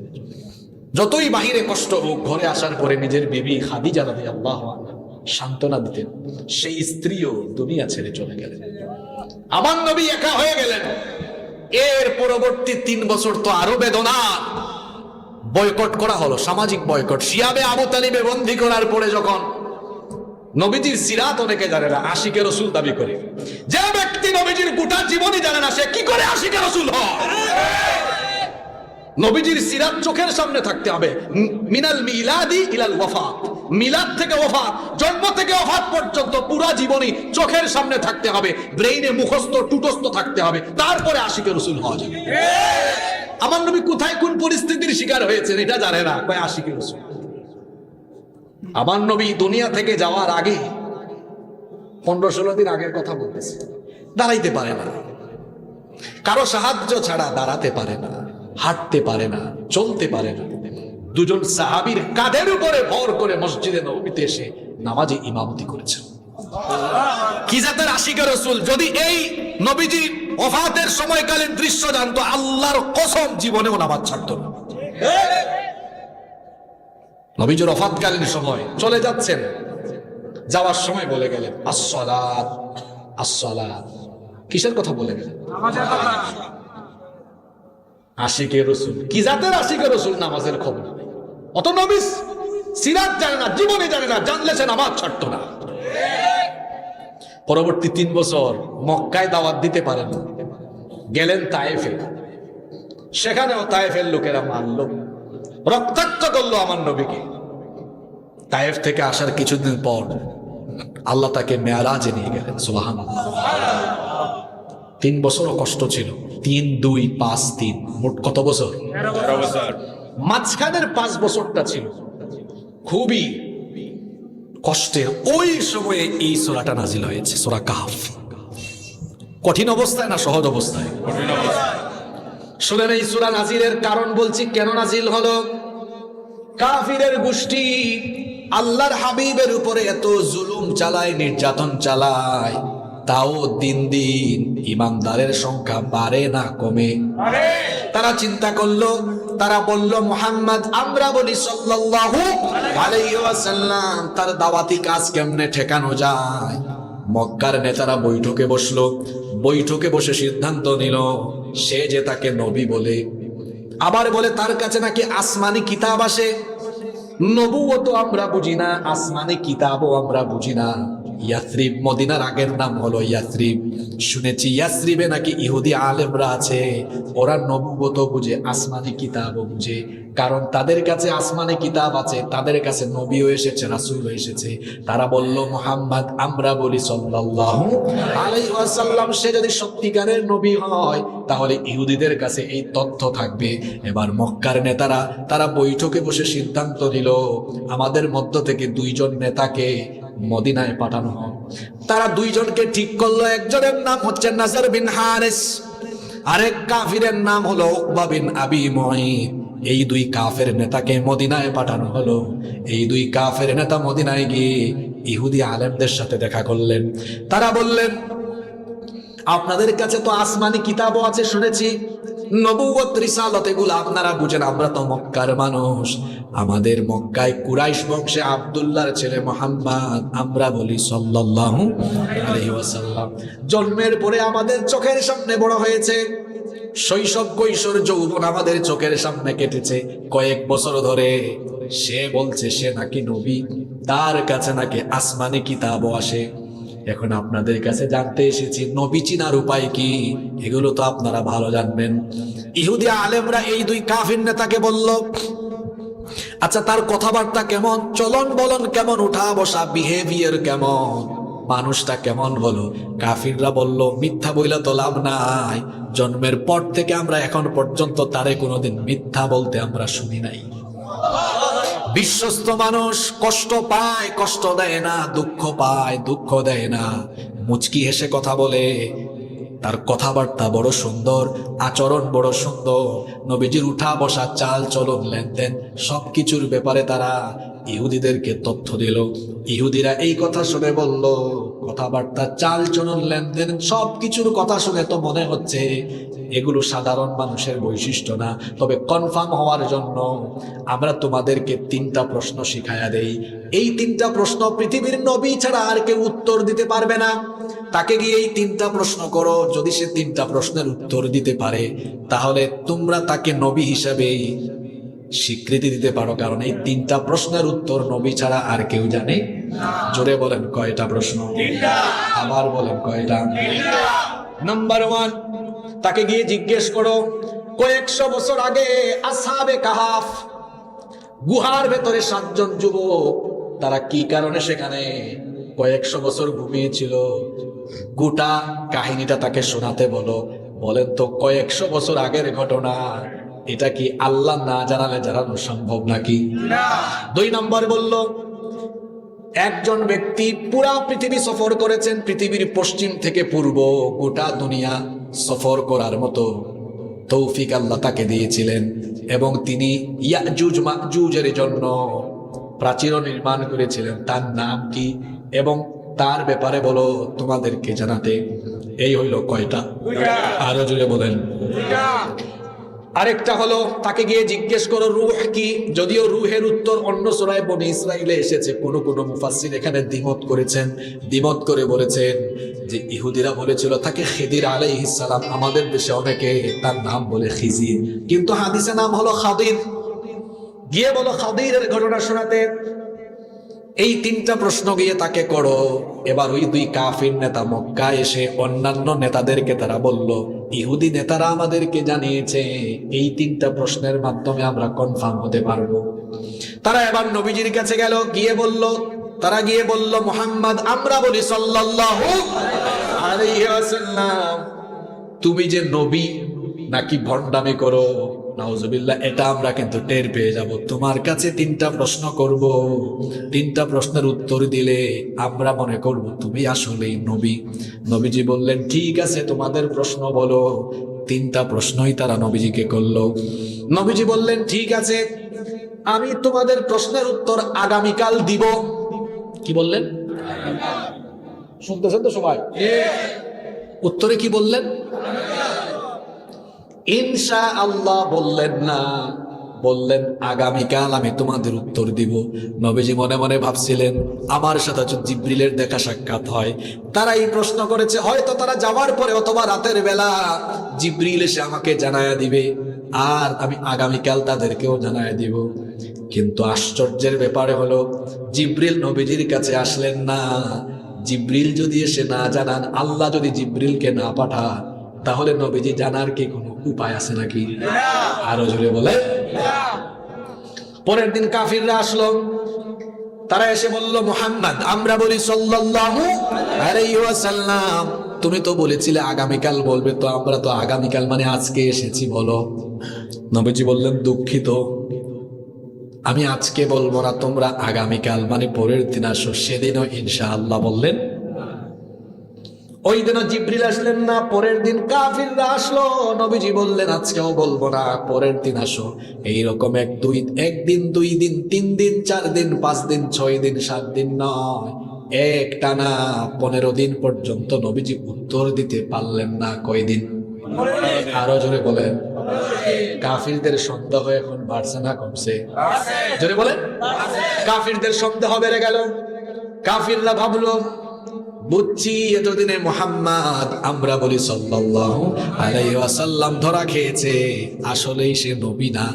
যতই বাহিরে কষ্ট হোক, ঘরে আসার পরে নিজের বিবি খাদিজা রাদিয়াল্লাহু আনহা সান্ত্বনা দিতেন, সেই স্ত্রীও দুনিয়া ছেড়ে চলে গেলেন। আমার নবী একা হয়ে গেলেন। এর পরবর্তী 3 বছর তো আরো বেদনা। বয়কট করা হলো, সামাজিক বয়কট। শিয়াবে আবু তালিবে বন্দী করার পরে যখন নবীজির সিরাত অনেকে জানে না, আশিকে রসুল দাবি করে। যে ব্যক্তি নবীজির গোটা জীবনই জানে না, সে কি করে আশিকে রসুল হয়? নবীজির সিরাত চোখের সামনে থাকতে হবে। মিনাল মিলাদি ইলাল ওয়াফাত, মিলাদ থেকে ওয়াফাত, জন্ম থেকে ওয়াফাত পর্যন্ত পুরা জীবনই চোখের সামনে থাকতে হবে, ব্রেইনে মুখস্থ টুটস্থ থাকতে হবে, তারপরে আশিকে রসুল হওয়া যাবে। আমার নবী কোথায় কোন পরিস্থিতির শিকার হয়েছেন এটা জানে না, কয় আশিকে রসুল। আমার নবী দুনিয়া থেকে যাওয়ার আগে 15-16 দিন আগের কথা বলতেছে, দাঁড়াইতে পারে না, কারো সাহায্য ছাড়া দাঁড়াতে পারে না, হাঁটতে পারে না, চলতে পারে না। 2 সাহাবীর কাঁধের উপরে ভর করে মসজিদে নববীতে এসে নামাজে ইমামতি করেছেন। কি জাতের আশিকে রসুল! যদি এই নবীজি ওফাতের সময়কালীন দৃশ্য জানতো, আল্লাহর কসম জীবনেও নামাজ ছাড়তো না। নবীজির ওফাতকালীন সময় চলে যাচ্ছেন, যাওয়ার সময় বলে গেলেন আসসালাত আসসালাত। কিসের কথা বলে গেলেন? নামাজের কথা। আশিকে রসুল! কি জাতের আশিকে রসুল! নামাজের খবর অত নবী সিরাত জানে না, জীবনে জানে না, জানলে সে নামাজ ছাড়তো না। পরবর্তী 3 বছর মক্কায় দাওয়াত দিতে পারেন, গেলেন তায়েফে। সেখানেও তায়েফের লোকেরা মারল, রক্তাক্ত করলো আমার নবীকে। তায়েফ থেকে আসার কিছুদিন পর আল্লাহ তাকে মেরাজে নিয়ে গেলেন। সুবহানাল্লাহ। 3 বছরও কষ্ট ছিল। 3, 2, 5, 3 মোট কত বছর? 13 বছর। মাঝখানের 5 বছরটা ছিল খুবই কষ্টের। ওই সময়ে এই সূরাটা নাজিল হয়েছে, সূরা কাহফ। কঠিন অবস্থায় না সহজ অবস্থায়? কঠিন অবস্থায়। শুনেন, এই সূরা নাজিলের কারণ বলছি, কেন নাজিল হলো। কাফিরের গোষ্ঠী আল্লাহর হাবিবের উপরে এত জুলুম চালায়, নির্যাতন চালায়, তাও দিন দিন ইমানদারের সংখ্যা বাড়ে না কমে। তারা চিন্তা করলো, তারা বলল মুহাম্মদ, আমরা বলি সাল্লাল্লাহু আলাইহি ওয়াসাল্লাম, তার দাওয়াতি কাজ কেমনে ঠেকানো যায়। মক্কার নেতারা বৈঠকে বসলো, বৈঠকে বসে সিদ্ধান্ত নিল, সে যে তাকে নবী বলে, আবার বলে তার কাছে নাকি আসমানি কিতাব আসে। নবুয়ত আমরা বুঝি না, আসমানি কিতাবও আমরা বুঝি না, ইয়াসরিব, মদিনার আগের নাম হলো ইয়াসরিব। শুনেছি ইয়াসরিবে নাকি ইহুদি আলেমরা আছে, ওরা নবুয়ত বুঝে, আসমানি কিতাবও বুঝে। কারণ তাদের কাছে আসমানি কিতাব আছে, তাদের কাছে নবীও এসেছে, রাসূলও এসেছে। তারা বলল মুহাম্মদ, আমরা বলি সাল্লাল্লাহু আলাইহি ওয়াসাল্লাম, সে যদি সত্যিকারের নবী হয় তাহলে ইহুদিদের কাছে এই তথ্য থাকবে। এবার মক্কার নেতারা তারা বৈঠকে বসে সিদ্ধান্ত নিল, আমাদের মধ্য থেকে 2 জন নেতাকে মদিনায় পাঠানো হয়। তারা 2 জনকে ঠিক করলো। একজনের নাম হচ্ছে নাসর বিন হারিস, আরেক কাফিরের নাম হলো উকবা বিন আবি মুঈত। এই 2 কাফের নেতাকে মদিনায় পাঠানো হলো। এই 2 কাফের নেতা মদিনায় গিয়ে ইহুদি আলেমদের সাথে দেখা করলেন। তারা বললেন, আপনাদের কাছে তো আসমানি কিতাবও আছে শুনেছি, নবুয়ত রিসালাত এগুলো আপনারা বুঝেন, আমরা তো মক্কার মানুষ, আমাদের মক্কায় কুরাইশ বংশে আব্দুল্লাহর ছেলে মুহাম্মদ, আমরা বলি সাল্লাল্লাহু আলাইহি ওয়াসাল্লাম। জন্মের পরে আমাদের চোখের সামনে বড় হয়েছে, শৈশব কৈশোর যৌবন আমাদের চোখের সামনে কেটেছে, কয়েক বছর ধরে সে বলছে সে নাকি নবী, তার কাছে নাকি আসমানি কিতাবও আসে। এখন আপনাদের কাছে জানতে এসেছি নবী চিনার উপায় কি, এগুলো তো আপনারা ভালো জানবেন। ইহুদি আলেমরা এই 2 কাফির নেতাকে বলল, আচ্ছা তার কথাবার্তা কেমন, চলন বলন কেমন, উঠা বসা বিহেভিয়ার কেমন, মানুষটা কেমন হলো? কাফিররা বলল, মিথ্যা বইলা তো লাভ নাই, জন্মের পর থেকে আমরা এখন পর্যন্ত তারে কোনোদিন মিথ্যা বলতে আমরা শুনি নাই। বিশ্বস্ত মানুষ, কষ্ট পায় কষ্ট দেয় না, দুঃখ পায় দুঃখ দেয় না, মুচকি হেসে কথা বলে, তার কথাবার্তা বড় সুন্দর, আচরণ বড় সুন্দর। নবীজির উঠা বসা, চাল চলন, লেনদেন সবকিছুর ব্যাপারে তারা ইহুদিদেরকে তথ্য দিল। ইহুদিরা এই কথা শুনে বলল, কথাবার্তা, চাল চলন, লেনদেন সবকিছুর কথা শুনে তো মনে হচ্ছে এগুলো সাধারণ মানুষের বৈশিষ্ট্য না। তবে কনফার্ম হওয়ার জন্য আমরা তোমাদেরকে 3টা প্রশ্ন শিখায়া দেই। এই 3টা প্রশ্ন পৃথিবীর নবী ছাড়া আর কেউ উত্তর দিতে পারবে না। তাকে গিয়ে এই 3টা প্রশ্ন করো, যদি সে 3টা প্রশ্নের উত্তর দিতে পারে তাহলে তোমরা তাকে নবী হিসাবে স্বীকৃতি দিতে পারো। কারণ এই 3টা প্রশ্নের উত্তর নবী ছাড়া আর কেউ জানে না। জোরে বলেন কয়টা প্রশ্ন? 3টা। আবার বলেন কয়টা? 3টা। নাম্বার 1, তাকে গিয়ে জিজ্ঞেস করো, কয়েকশো বছর আগে আসহাবে কাহাফ গুহার ভেতরে 7 জন যুবক, তারা কি কারণে সেখানে কয়েকশো বছর ঘুমিয়েছিল, গোটা কাহিনীটা তাকে শোনাতে বলো। বলেন তো কয়েকশো বছর আগের ঘটনা, এটা কি আল্লাহ না জানালে জানানো সম্ভব নাকি? 2 নম্বর বলল, একজন ব্যক্তি পুরা পৃথিবী সফর করেছেন, পৃথিবীর পশ্চিম থেকে পূর্ব গোটা দুনিয়া সফর করার মতো তৌফিক আল্লাহ তাকে দিয়েছিলেন, এবং তিনি ইয়াজুজ মাজুজের জন্য প্রাচীর নির্মাণ করেছিলেন। তার নাম কি এবং তার ব্যাপারে বলো তোমাদেরকে জানাতে। এই হইল কয়টা? আরো জোরে বলেন। আরেকটা হলো, তাকে গিয়ে জিজ্ঞেস করো রূহ কি। যদিও রূহের উত্তর অন্য সূরায়ে বনী ইসরাঈলে এসেছে, কোন মুফাসসির এখানে দ্বিমত করেছেন, দ্বিমত করে বলেছেন যে ইহুদিরা বলেছিল তাকে খিদির আলাইহিস সালাম, আমাদের দেশে অনেকে তার নাম বলে খিজির, কিন্তু হাদিসে নাম হলো খাদির। গিয়ে বলো খাদিরের ঘটনা শোনাতে। এই 3টা প্রশ্ন গিয়ে তাকে করো। এবার ওই 2 কাফির নেতা মক্কা এসে অন্যান্য নেতাদেরকে তারা বলল, ইহুদি নেতারা আমাদেরকে জানিয়েছে এই 3টা প্রশ্নের মাধ্যমে আমরা কনফার্ম হতে পারবো। তারা এবার নবীজির কাছে গেল, তারা গিয়ে বলল মুহাম্মদ, আমরা বলি সাল্লাল্লাহু আলাইহি ওয়াসাল্লাম, তুমি যে নবী নাকি ভণ্ডামি করো, নাউজুবিল্লাহ, এটা আমরা কিন্তু টের পেয়ে যাব। তোমার কাছে 3টা প্রশ্ন করব, 3টা প্রশ্নের উত্তর দিলে আমরা মনে করব তুমি আসলেই নবী। নবীজি বললেন, ঠিক আছে তোমাদের প্রশ্ন বলো। 3টা প্রশ্নই তারা নবীজিকে করলো। নবীজি বললেন, ঠিক আছে আমি তোমাদের প্রশ্নের উত্তর আগামীকাল দিব। কি বললেন? শুনতেছেন তো সবাই? উত্তরে কি বললেন? ইনশাআল্লাহ বললেন না, বললেন আগামীকাল আমি তোমাদের উত্তর দিব। নবীজি মনে মনে ভাবছিলেন, আমার সাথে জিবরিলের দেখা সাক্ষাৎ হয়, তারা এই প্রশ্ন করেছে, হয়তো তারা যাওয়ার পরে অথবা রাতের বেলা জিবরিল এসে আমাকে জানায়া দিবে, আর আমি আগামীকাল তাদেরকেও জানায়া দিব। কিন্তু আশ্চর্যের ব্যাপারে হলো, জিবরিল নবীজির কাছে আসলেন না, জিব্রিল যদি এসে না জানান, আল্লাহ যদি জিব্রিলকে না পাঠান, তাহলে নবীজি জানার কি কোনো উপায় আছে নাকি? আরো জোরে বলে। পরের দিন কাফিররা আসলো, তারা এসে বলল, মুহাম্মদ, আমরা বলি সাল্লাল্লাহু আলাইহি ওয়াসাল্লাম, তুমি তো বলেছিলে আগামীকাল বলবে, তো আমরা তো আগামীকাল মানে আজকে এসেছি, বলো। নবীজি বললেন, দুঃখিত, আমি আজকে বলবো না, তোমরা আগামীকাল মানে পরের দিন আসো। সেদিনও ইনশাআল্লাহ বললেন। ওই দিনও জিব্রিল আসলেন না, পরের দিন কাফিররা আসলো, নবীজি বললেন আজকেও বলবো না, পরের দিন আসো। এইরকম একদিন, 2 দিন, 3 দিন, 4 দিন, 5 দিন, 6 দিন, 7 দিন নয়, একটানা 15 দিন পর্যন্ত নবীজি উত্তর দিতে পারলেন না। কয়দিন? আরো জোরে বলেন। কাফিরদের সন্দেহ এখন বাড়ছে না কমছে? জোরে বলেন। কাফিরদের সন্দেহ বেড়ে গেল। কাফিররা ভাবলো, বুঝছি এতদিনে মুহাম্মদ, আমরা বলি সাল্লাল্লাহু আলাইহি ওয়াসাল্লাম, ধরা খেয়েছে, আসলেই সে নবী না,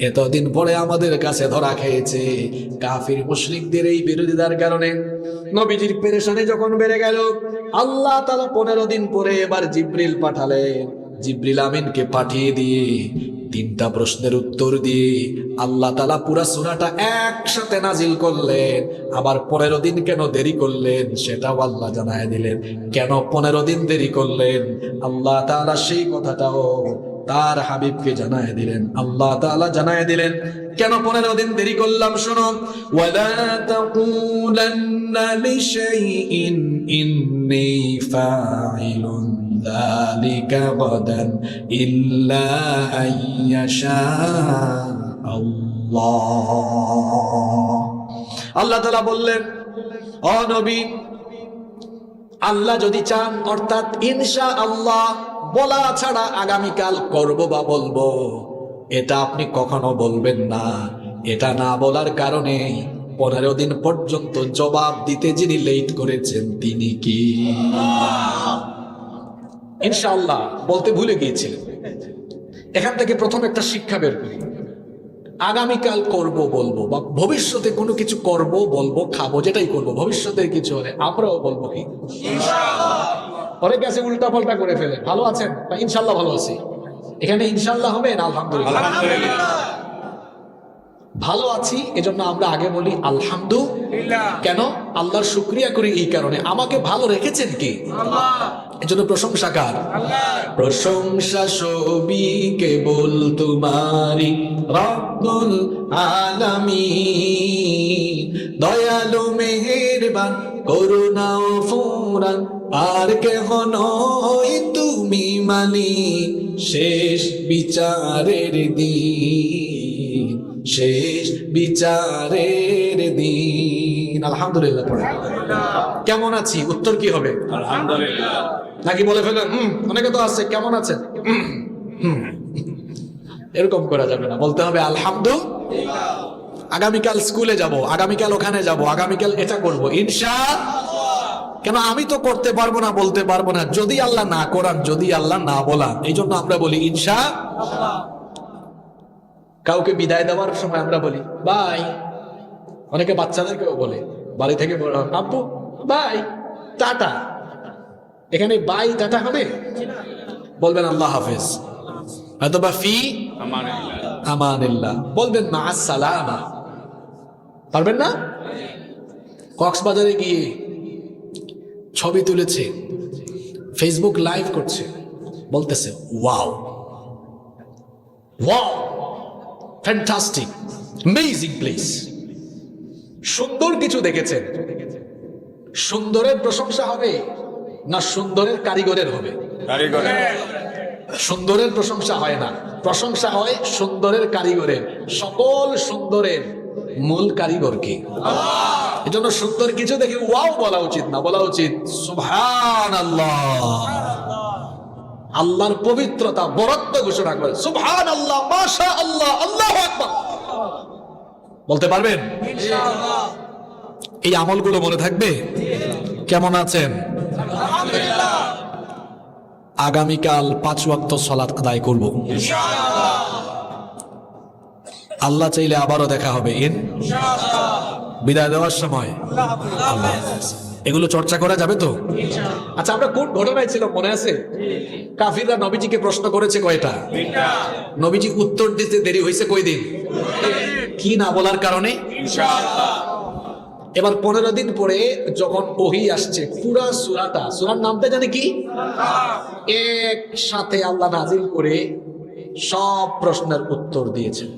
এতদিন পরে আমাদের কাছে ধরা খেয়েছে। কাফির মুশরিকদের এই বিরোধিতার কারণে নবীজির পেরেশানি যখন বেড়ে গেল, আল্লাহ তাআলা 15 দিন পরে এবার জিব্রিল পাঠালেন। জিব্রিল আমিনকে পাঠিয়ে দিয়ে 3টা প্রশ্নের উত্তর দিয়ে আল্লাহ তাআলা পুরা সূরাটা একসাথে নাজিল করলেন। আবার 15 দিন কেন দেরি করলেন সেটাও আল্লাহ জানায় দিলেন। কেন 15 দিন দেরি করলেন আল্লাহ তাআলা সেই কথাটাও তার হাবিবকে জানায় দিলেন। আল্লাহ তাআলা জানায় দিলেন কেন 15 দিন দেরি করলাম, শোনো। ওয়ালা তাকুলান্না লিশাইইন ইন্নী ফাইলুন যালিকা গাদান ইল্লা আইয়াশা আল্লাহ। আল্লাহ তাআলা বললেন, ও নবী, আল্লাহ যদি চান, অর্থাৎ ইনশাআল্লাহ বলা ছাড়া আগামীকাল করব বা বলবো, এটা আপনি কখনো বলবেন না। এটা না বলার কারণে 15 দিন পর্যন্ত জবাব দিতে যিনি লেট করেছেন তিনি কি? ইনশাআল্লাহ বলতে ভুলে গিয়েছিলেন। এখান থেকে প্রথম একটা শিক্ষা বের করি। আগামীকাল করব বলবো বা ভবিষ্যতে কোনো কিছু করব বলবো, খাবো, যেটাই করব, ভবিষ্যতের কিছু হলে আমরাও বলবো কি ইনশাআল্লাহ। অনেকে আছে উল্টা পাল্টা করে ফেলে, ভালো আছেন বা ইনশাআল্লাহ ভালো আছি। এখানে ইনশাআল্লাহ হবে না আলহামদুলিল্লাহ। ভালো আছি এজন্য আমরা আগে বলি আলহামদুলিল্লাহ। কেন? আল্লাহর শুকরিয়া করি এই কারণে, আমাকে ভালো রেখেছেন কি আল্লাহ, এজন্য প্রশংসা কার? আল্লাহ। প্রশংসা সবই কেবল তোমারই রব্বুল আলামিন, দয়ালু মেহেরবান করুণা ও ফুরান, আর কেহ নয় তুমি মালিক, শেষ বিচারের দিন, শেষ বিচারের দিন। আলহামদুলিল্লাহ পড়ে। কেমন আছি উত্তর কি হবে? আলহামদুলিল্লাহ। নাকি বলে ফেলেন অনেকে তো আছে কেমন আছেন, এরকম করা যাবে না, বলতে হবে আলহামদুলিল্লাহ। আগামীকাল স্কুলে যাব, আগামীকাল ওখানে যাব, আগামীকাল এটা করব ইনশাআল্লাহ। কেন? আমি তো করতে পারবো না, বলতে পারবো না, যদি আল্লাহ না করান, যদি আল্লাহ না বলান, এই জন্য আমরা বলি ইনশাআল্লাহ। কাউকে বিদায় দেওয়ার সময় আমরা বলি বাই। অনেকে বাচ্চাদেরকেও বলে, বাড়ি থেকে আব্বু বাই, টাটা। এখানে বাই টাটা হবে? বলবেন আল্লাহ হাফেজ, অথবা ফি আমানিল্লাহ, বলবেন মা আসসালামা। পারবেন না? কক্সবাজারে গিয়ে ছবি তুলেছে, ফেসবুক লাইভ করছে, বলতেছে wow wow, fantastic, amazing place. সুন্দর কিছু দেখেছেন, সুন্দরের প্রশংসা হবে না সুন্দরের কারিগরের হবে? সুন্দরের প্রশংসা হয় না, প্রশংসা হয় সুন্দরের কারিগরের। সকল সুন্দরের মূল কারিগর কি? আল্লাহ। এজন্য সুন্দর কিছু দেখে ওয়াও বলা উচিত না, বলা উচিত সুবহানাল্লাহ। আল্লাহর পবিত্রতা বরত্ব ঘোষণা করে সুবহানাল্লাহ, মাশাআল্লাহ, আল্লাহু আকবার বলতে পারবেন ইনশাআল্লাহ। এই আমলগুলো মনে থাকবে। কেমন আছেন? আলহামদুলিল্লাহ। আগামীকাল 5 ওয়াক্ত সালাত আদায় করব ইনশাআল্লাহ। আল্লাহ চাইলে আবারও দেখা হবে ইনশাআল্লাহ। বিদায় দেওয়ার সময় আল্লাহ হাফেজ। এগুলো চর্চা করা যাবে তো? আচ্ছা, আমরা কোন ঘটনায় ছিলাম মনে আছে? কাফিররা নবীজিকে প্রশ্ন করেছে কয়টা? নবীজি উত্তর দিতে দেরি হয়েছে কয়দিন? কি না বলার কারণে? এবার 15 দিন পরে যখন ওহী আসছে, পুরা সূরাটা, সূরার নামটা জানে কি? একসাথে আল্লাহ নাজিল করে সব প্রশ্নের উত্তর দিয়েছেন।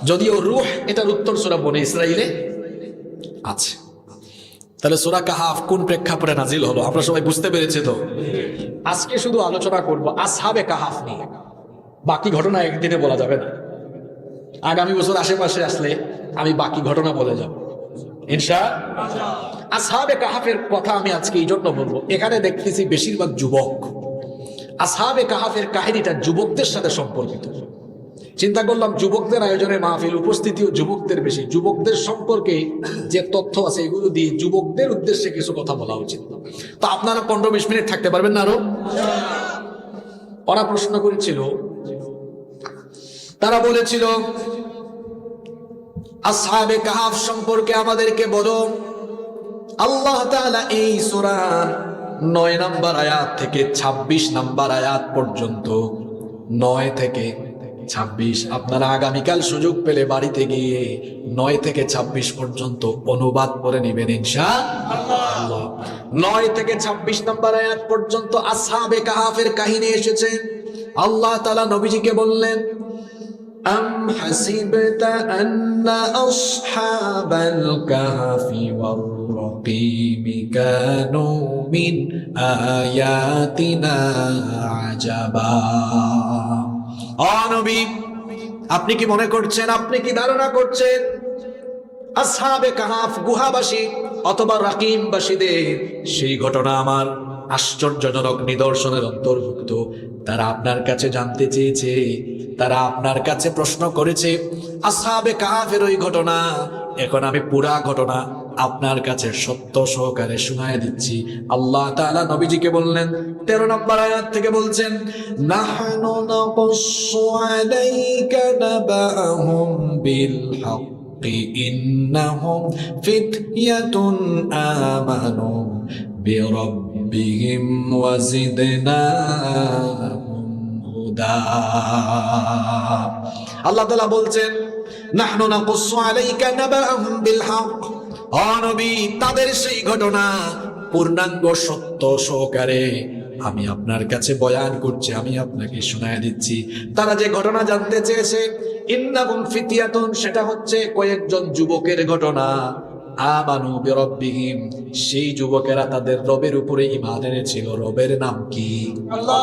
যদিও রূহ এটার উত্তর সূরা বনী ইসরাঈলে আছে। তাহলে সূরা কাহাফ কোন প্রেক্ষাপটে নাজিল হলো আমরা সবাই বুঝতে পেরেছি তো? আজকে শুধু আলোচনা করব আসহাবে কাহাফ নিয়ে, বাকি ঘটনা একদিনে বলা যাবে না। আগামী বছর আশেপাশে আসলে আমি বাকি ঘটনা বলে যাব ইনশাআল্লাহ। আসহাবে কাহাফের কথা আমি আজকে এই জন্য বলবো, এখানে দেখতেছি বেশিরভাগ যুবক। আসহাবে কাহাফের কাহিনীটা যুবকদের সাথে সম্পর্কিত। চিন্তা করলাম যুবকদের আয়োজনে মাহফিল, উপস্থিতিও যুবকদের বেশি, যুবকদের সম্পর্কে যে তথ্য আছে এগুলো দিয়ে যুবকদের উদ্দেশ্যে কিছু কথা বলা উচিত। তো আপনারা 15-20 মিনিট থাকতে পারবেন না আরো? ওরা প্রশ্ন করেছিল, তারা বলেছিল আসহাবে কাহাফ সম্পর্কে আমাদেরকে বলো। আল্লাহ তাআলা এই সূরা 9 নম্বর আয়াত থেকে 26 নম্বর আয়াত পর্যন্ত, 9 থেকে 26, আপনারা আগামীকাল সুযোগ পেলে বাড়িতে গিয়ে 9 থেকে 26 পর্যন্ত অনুবাদ করে নেবেন ইনশাআল্লাহ। 9 থেকে 26 নম্বর আয়াত পর্যন্ত আসহাবে কাহাফের কাহিনী এসেছে। আল্লাহ তাআলা নবীজিকে বললেন, أم حسبت أن أصحاب الكهف والرقيم كانوا من آياتنا عجبا। নবী, আপনি কি মনে করছেন, আপনি কি ধারণা করছেন আসহাবে কাহাফ গুহাবাসী অথবা রাকিমবাসীদের সেই ঘটনা আমার আশ্চর্যজনক নিদর্শনের অন্তর্ভুক্ত? তারা আপনার কাছে জানতে চেয়েছে, তারা আপনার কাছে প্রশ্ন করেছে আসহাবে কাহাফের ওই ঘটনা। এখন আমি পুরা ঘটনা আপনার কাছে সত্য সহকারে শোনায় দিচ্ছি। আল্লাহ তাআলা নবীজিকে বললেন, 13 নম্বর আয়াত থেকে বলছেন, নাহনু নাকুসু আলাইকা নাবাহুম বিল হাক্কি ইন্নাহুম ফিতয়াতুন আমানু বিরাব্বিহিম ওয়াজিদনাহুম হুদা। আল্লাহ তাআলা বলছেন, নাহনু নাকুসু আলাইকা নাবাহুম বিল হক, ও নবী তাদের সেই ঘটনা পূর্ণাঙ্গ সত্য সহকারে আমি আপনার কাছে বয়ান করছি, আমি আপনাকে শোনায় দিচ্ছি। তারা যে ঘটনা জানতে চেয়েছে, ইন্নাহুম ফিতয়াতুন, সেটা হচ্ছে কয়েকজন যুবকের ঘটনা। আমানু বিরাব্বিহিম, সেই যুবকেরা তাদের রবের উপরে ঈমান এনেছিল। রবের নাম কি? আল্লাহ।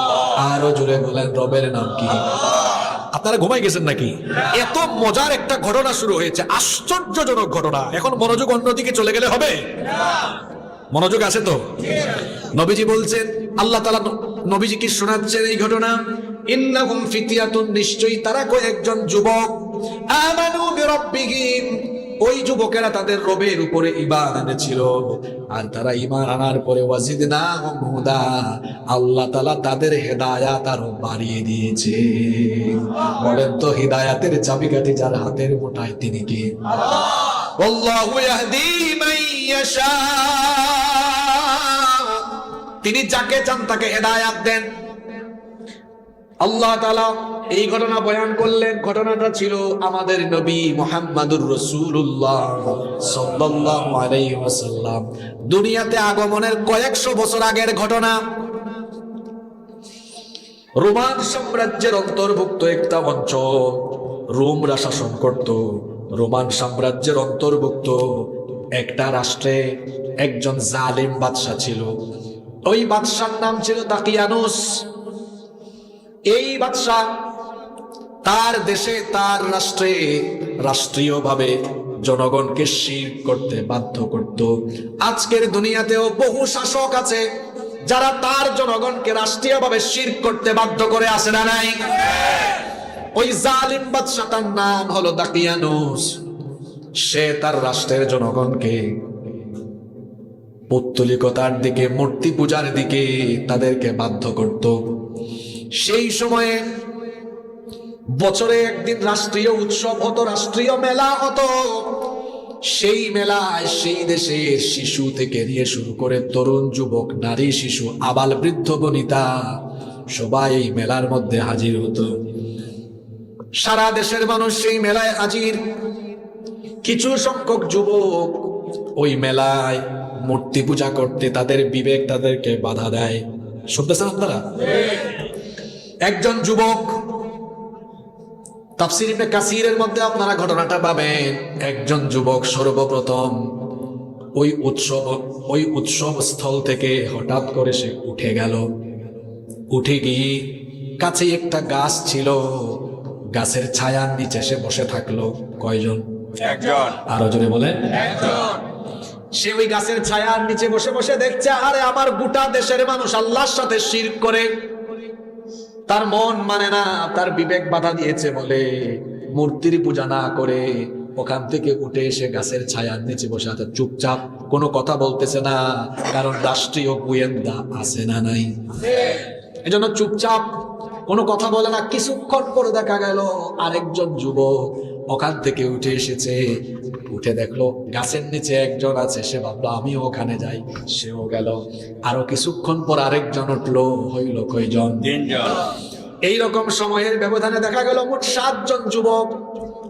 আরো জোরে বলেন, রবের নাম কি? আপনারা ঘুমাই গেছেন নাকি? এত মজার একটা ঘটনা শুরু হয়েছে, আশ্চর্যজনক ঘটনা। এখন মনোযোগ অন্যদিকে চলে গেলে হবে? মনোযোগ আছে তো? নবীজি বলছেন, আল্লাহ তাআলা নবীজিকে শোনাচ্ছেন এই ঘটনা, ইন্নাহুম ফিতয়াতুন, নিশ্চয়ই তারা কয়েকজন যুবক, আমানু বিরাব্বিহিম, ওই যুবকেরা তাদের রবের উপরে ঈমান এনেছিল। আর তারা ঈমান আনার পরে ওয়াজিদনাহুম হুদা, আল্লাহ তাআলা তাদের হেদায়াত আরো বাড়িয়ে দিয়েছে। বলেন তো, হিদায়াতের চাবিকাঠি যার হাতের মুঠায় তিনি কে? আল্লাহ। আল্লাহু ইয়াহদি মান ইয়াশা, তিনি যাকে চান তাকে হেদায়াত দেন। আল্লাহ তাআলা এই ঘটনা বয়ান করলেন। ঘটনাটা ছিল আমাদের নবী মুহাম্মাদুর রাসূলুল্লাহ সাল্লাল্লাহু আলাইহি ওয়াসাল্লাম দুনিয়াতে আগমনের কয়েকশো বছর আগের ঘটনা। রোমান সাম্রাজ্যের অন্তর্ভুক্ত একটা অঞ্চল, রোমরা শাসন করত। রোমান সাম্রাজ্যের অন্তর্ভুক্ত একটা রাষ্ট্রে একজন জালিম বাদশা ছিল। ওই বাদশার নাম ছিল দাকিয়ানুস। এই বাদশা তার দেশে, তার রাষ্ট্রে রাষ্ট্রীয়ভাবে জনগণকে শিরক করতে বাধ্য করত। আজকের দুনিয়াতেও বহু শাসক আছে যারা তার জনগণকে রাষ্ট্রীয়ভাবে শিরক করতে বাধ্য করে, আসে না নাই? ওই জালিম বাদশাটার নাম হলো দাকিয়ানুস। সে তার রাষ্ট্রের জনগণকে পৌত্তলিকতার দিকে, মূর্তি পূজার দিকে তাদেরকে বাধ্য করত। সেই সময়ে বছরে একদিন রাষ্ট্রীয় উৎসব হতো, রাষ্ট্রীয় মেলা হতো। সেই মেলায় সেই দেশের শিশু থেকে নিয়ে শুরু করে তরুণ যুবক নারী শিশু আবাল বৃদ্ধ বনিতা সবাই এই মেলার মধ্যে হাজির হতো। সারা দেশের মানুষ সেই মেলায় হাজির। কিছু সংখ্যক যুবক ওই মেলায় মূর্তি পূজা করতে তাদের বিবেক তাদেরকে বাধা দেয়। শুনতেছেন আপনারা? একজন যুবক, তাফসীর ইবনে কাসিরের মধ্যে আপনারা ঘটনাটা পাবেন। একজন যুবক সর্বপ্রথম ওই উৎসব স্থল থেকে হঠাৎ করে সে উঠে গেল। উঠে গিয়ে কাছে একটা গাছ ছিল, গাছের ছায়ার নিচে সে বসে থাকলো। কয়জন? একজন। আরো জোরে বলেন। একজন। সে ওই গাছের ছায়ার নিচে বসে বসে দেখছে, আরে আমার গোটা দেশের মানুষ আল্লাহর সাথে শিরক করে। তার মন মানে না, তার বিবেক বাধা দিয়েছে বলে মূর্তির পূজা না করে ওখান থেকে উঠে এসে গাছের ছায়ার নিচে বসে আছে চুপচাপ, কোনো কথা বলতেছে না, কারণ রাষ্ট্রীয় গোয়েন্দা আছে না নাই, এজন্য চুপচাপ কোনো কথা বলে না। কিছুক্ষণ পরে দেখা গেল আরেকজন যুবক ওখান থেকে উঠে এসেছে। উঠে দেখলো গাছের নিচে একজন আছে, সে ভাবলো আমিও ওখানে যাই, সেও গেল। আরো কিছুক্ষণ পর আরেকজন উঠলো, হইল কয়জন? তিনজন। এইরকম সময়ের ব্যবধানে দেখা গেল মোট 7 জন যুবক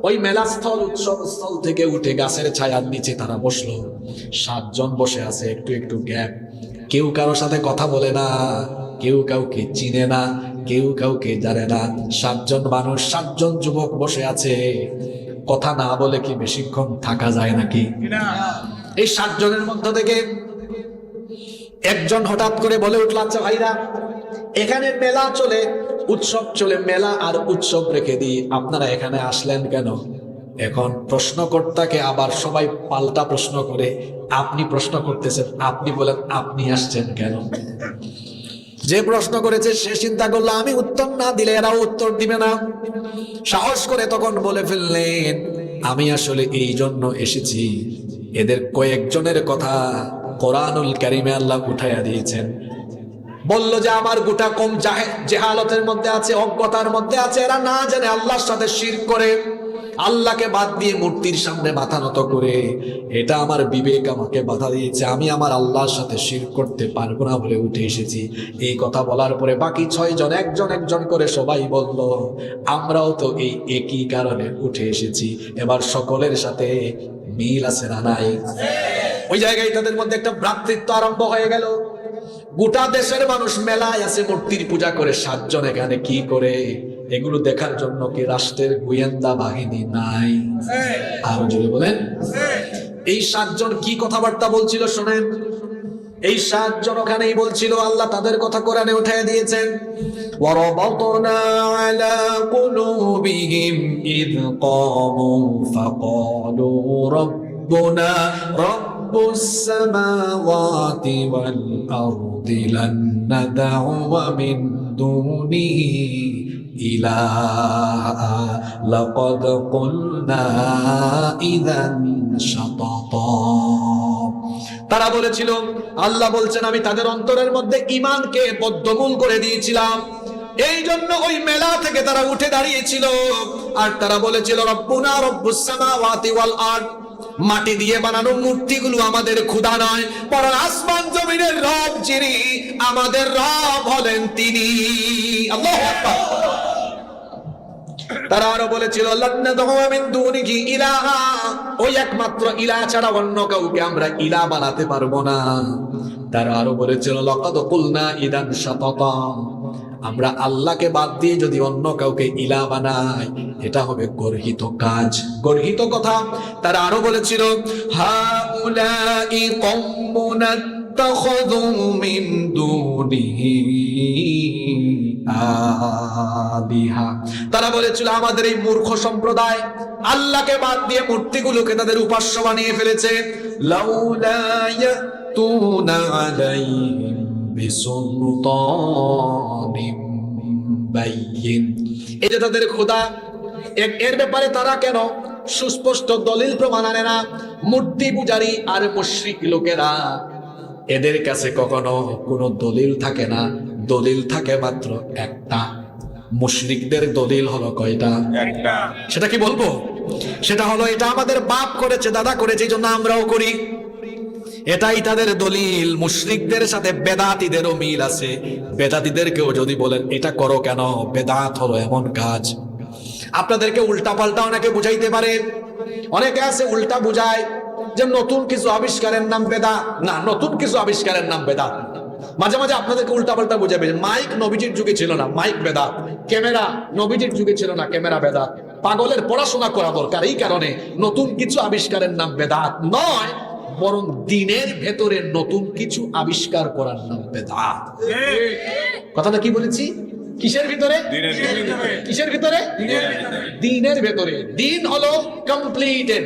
ওই মেলাস্থল উৎসব স্থল থেকে উঠে গাছের ছায়ার নিচে তারা বসলো। 7 জন বসে আছে, একটু একটু গ্যাপ, কেউ কারো সাথে কথা বলে না, কেউ কাউকে চিনে না, কেউ কাউকে জানে না। 7 জন মানুষ, 7 জন যুবক বসে আছে, কথা না বলে কি বেশিক্ষণ থাকা যায় নাকি? এই 7 জনের মধ্য থেকে একজন হঠাৎ করে বলে উঠল, আচ্ছা ভাইরা, এখানে মেলা চলে, উৎসব চলে, মেলা আর উৎসব রেখে দিই, আপনারা এখানে আসলেন কেন? এখন প্রশ্নকর্তাকে আবার সবাই পাল্টা প্রশ্ন করে, আপনি প্রশ্ন করতেছেন, আপনি বলেন আপনি আসছেন কেন? যে প্রশ্ন করেছে সে চিন্তা করলো আমি উত্তর না দিলে এরা উত্তর দিবে না, সাহস করে তখন বলে ফেললেন, আমি আসলে এই জন্য এসেছি, এদের কয়েকজনের কথা কোরআনুল কারিমে আল্লাহ উঠাইয়া দিয়েছেন। বলল যে আমার গোটা কম জেহালতের মধ্যে আছে, অজ্ঞতার মধ্যে আছে, এরা না জানে আল্লাহর সাথে শিরক করে, আল্লাহকে বাদ দিয়ে মূর্তির সামনে মাথা নত করে। এটা আমার বিবেক আমাকে বাধা দিয়েছে, আমি আমার আল্লাহর সাথে শিরক করতে পারবো না বলে উঠে এসেছি। এই কথা বলার পরে বাকি 6 জন একজন একজন করে সবাই বলল, আমরাও তো এই একই কারণে উঠে এসেছি। এবার সকলের সাথে মিল আছে না নাই? ওই জায়গায় তাদের মধ্যে একটা ভ্রাতৃত্ব আরম্ভ হয়ে গেল। গোটা দেশের মানুষ মেলায় আছে, মূর্তির পূজা করে, 7 জন এখানে কি করে? এগুলো দেখার জন্য কি রাষ্ট্রের গোয়েন্দা বাহিনী নাই? আর জোরে বলেন। এই 7 জন কি কথাবার্তা বলছিল শোনেন। এই 7 জন ওখানেই বলছিল, আল্লাহ তাদের কথা কোরআনে উঠিয়ে দিয়েছেন, ওয়ারাবাতনা আলা কুলুবিহিম ইয ক্বামু ফাকালু রাব্বুনা রাব্বুস সামাওয়াতি ওয়াল আরদি লান নাদউয়া মিন দুনিহি ইলাহা লাকাদ কুলনা ইযান শাতাতা। তারা বলেছিল, আল্লাহ বলছেন আমি তাদের অন্তরের মধ্যে ঈমানকে বদ্ধমূল করে দিয়েছিলাম, এই জন্য ওই মেলা থেকে তারা উঠে দাঁড়িয়েছিল। আর তারা বলেছিল রব্বুনা রব্বুস সামাওয়াতি ওয়াল আরদ, মাটি দিয়ে বানানো মূর্তিগুলো আমাদের খোদা নয়, বরং আসমান জমিনের রব যিনি, আমাদের রব হলেন তিনি। আল্লাহু আকবার। তারা আরো বলেছিল ইলাহা, ওই একমাত্র ইলাহ ছাড়া অন্য কাউকে আমরা ইলাহ বানাতে পারবো না। তারা আরো বলেছিল লাকাদ কুলনা ইযান শাতাতা, আমরা আল্লাহকে বাদ দিয়ে যদি অন্য কাউকে ইলাহ বানাই এটা হবে গর্হিত কাজ, গর্হিত কথা। তারা আরো বলেছিল হাউলাই কওমুন ইত্তাখাযু মিন দুনিহি আলিহা, তারা বলেছিল আমাদের এই মূর্খ সম্প্রদায় আল্লাহকে বাদ দিয়ে মূর্তিগুলোকে তাদের উপাস্য বানিয়ে ফেলেছে। লাউলা ইয়াতুনা আলাইহিম বিসুলতানিম বাইয়িন, এই যে তাদের খোদা, এর ব্যাপারে তারা কেন সুস্পষ্ট দলিল প্রমাণ আনে না? মূর্তি পূজারী আর মুশরিক লোকেরা, এদের কাছে কখনো কোনো দলিল থাকে না, দলিল থাকে মাত্র একটা। মুশরিকদের দলিল হলো কয়টা? একটা। সেটা কি বলবো? সেটা হলো এটা আমাদের বাপ করেছে, দাদা করেছে, এই জন্য আমরাও করি। এটাই তাদের দলিল। মুশরিকদের সাথে বেদাতীদেরও মিল আছে। বেদাতীদেরকেও যদি বলেন এটা করো কেন, বেদাত হলো এমন কাজ। আপনাদেরকে উল্টা পাল্টা অনেকে বুঝাইতে পারে, অনেকে আছে উল্টা বুঝায় যে নতুন কিছু আবিষ্কারের নাম বেদাত। না, নতুন কিছু আবিষ্কারের নাম বেদাত। মাঝে মাঝে আপনাদেরকে উল্টা পাল্টা বুঝাবে, মাইক নবীজির যুগে ছিল না, মাইক বেদাত। ক্যামেরা নবীজির যুগে ছিল না, ক্যামেরা বেদাত। পাগলের পড়াশোনা করা দরকার, এই কারণে নতুন কিছু আবিষ্কারের নাম বেদাত নয়, বরং দ্বীনের ভেতরে নতুন কিছু আবিষ্কার করার নাম বেদাত। কথাটা কি বলেছি? কিসের ভিতরে? কিসের ভিতরে? দ্বীনের ভেতরে। দ্বীন হলো কমপ্লিটেড,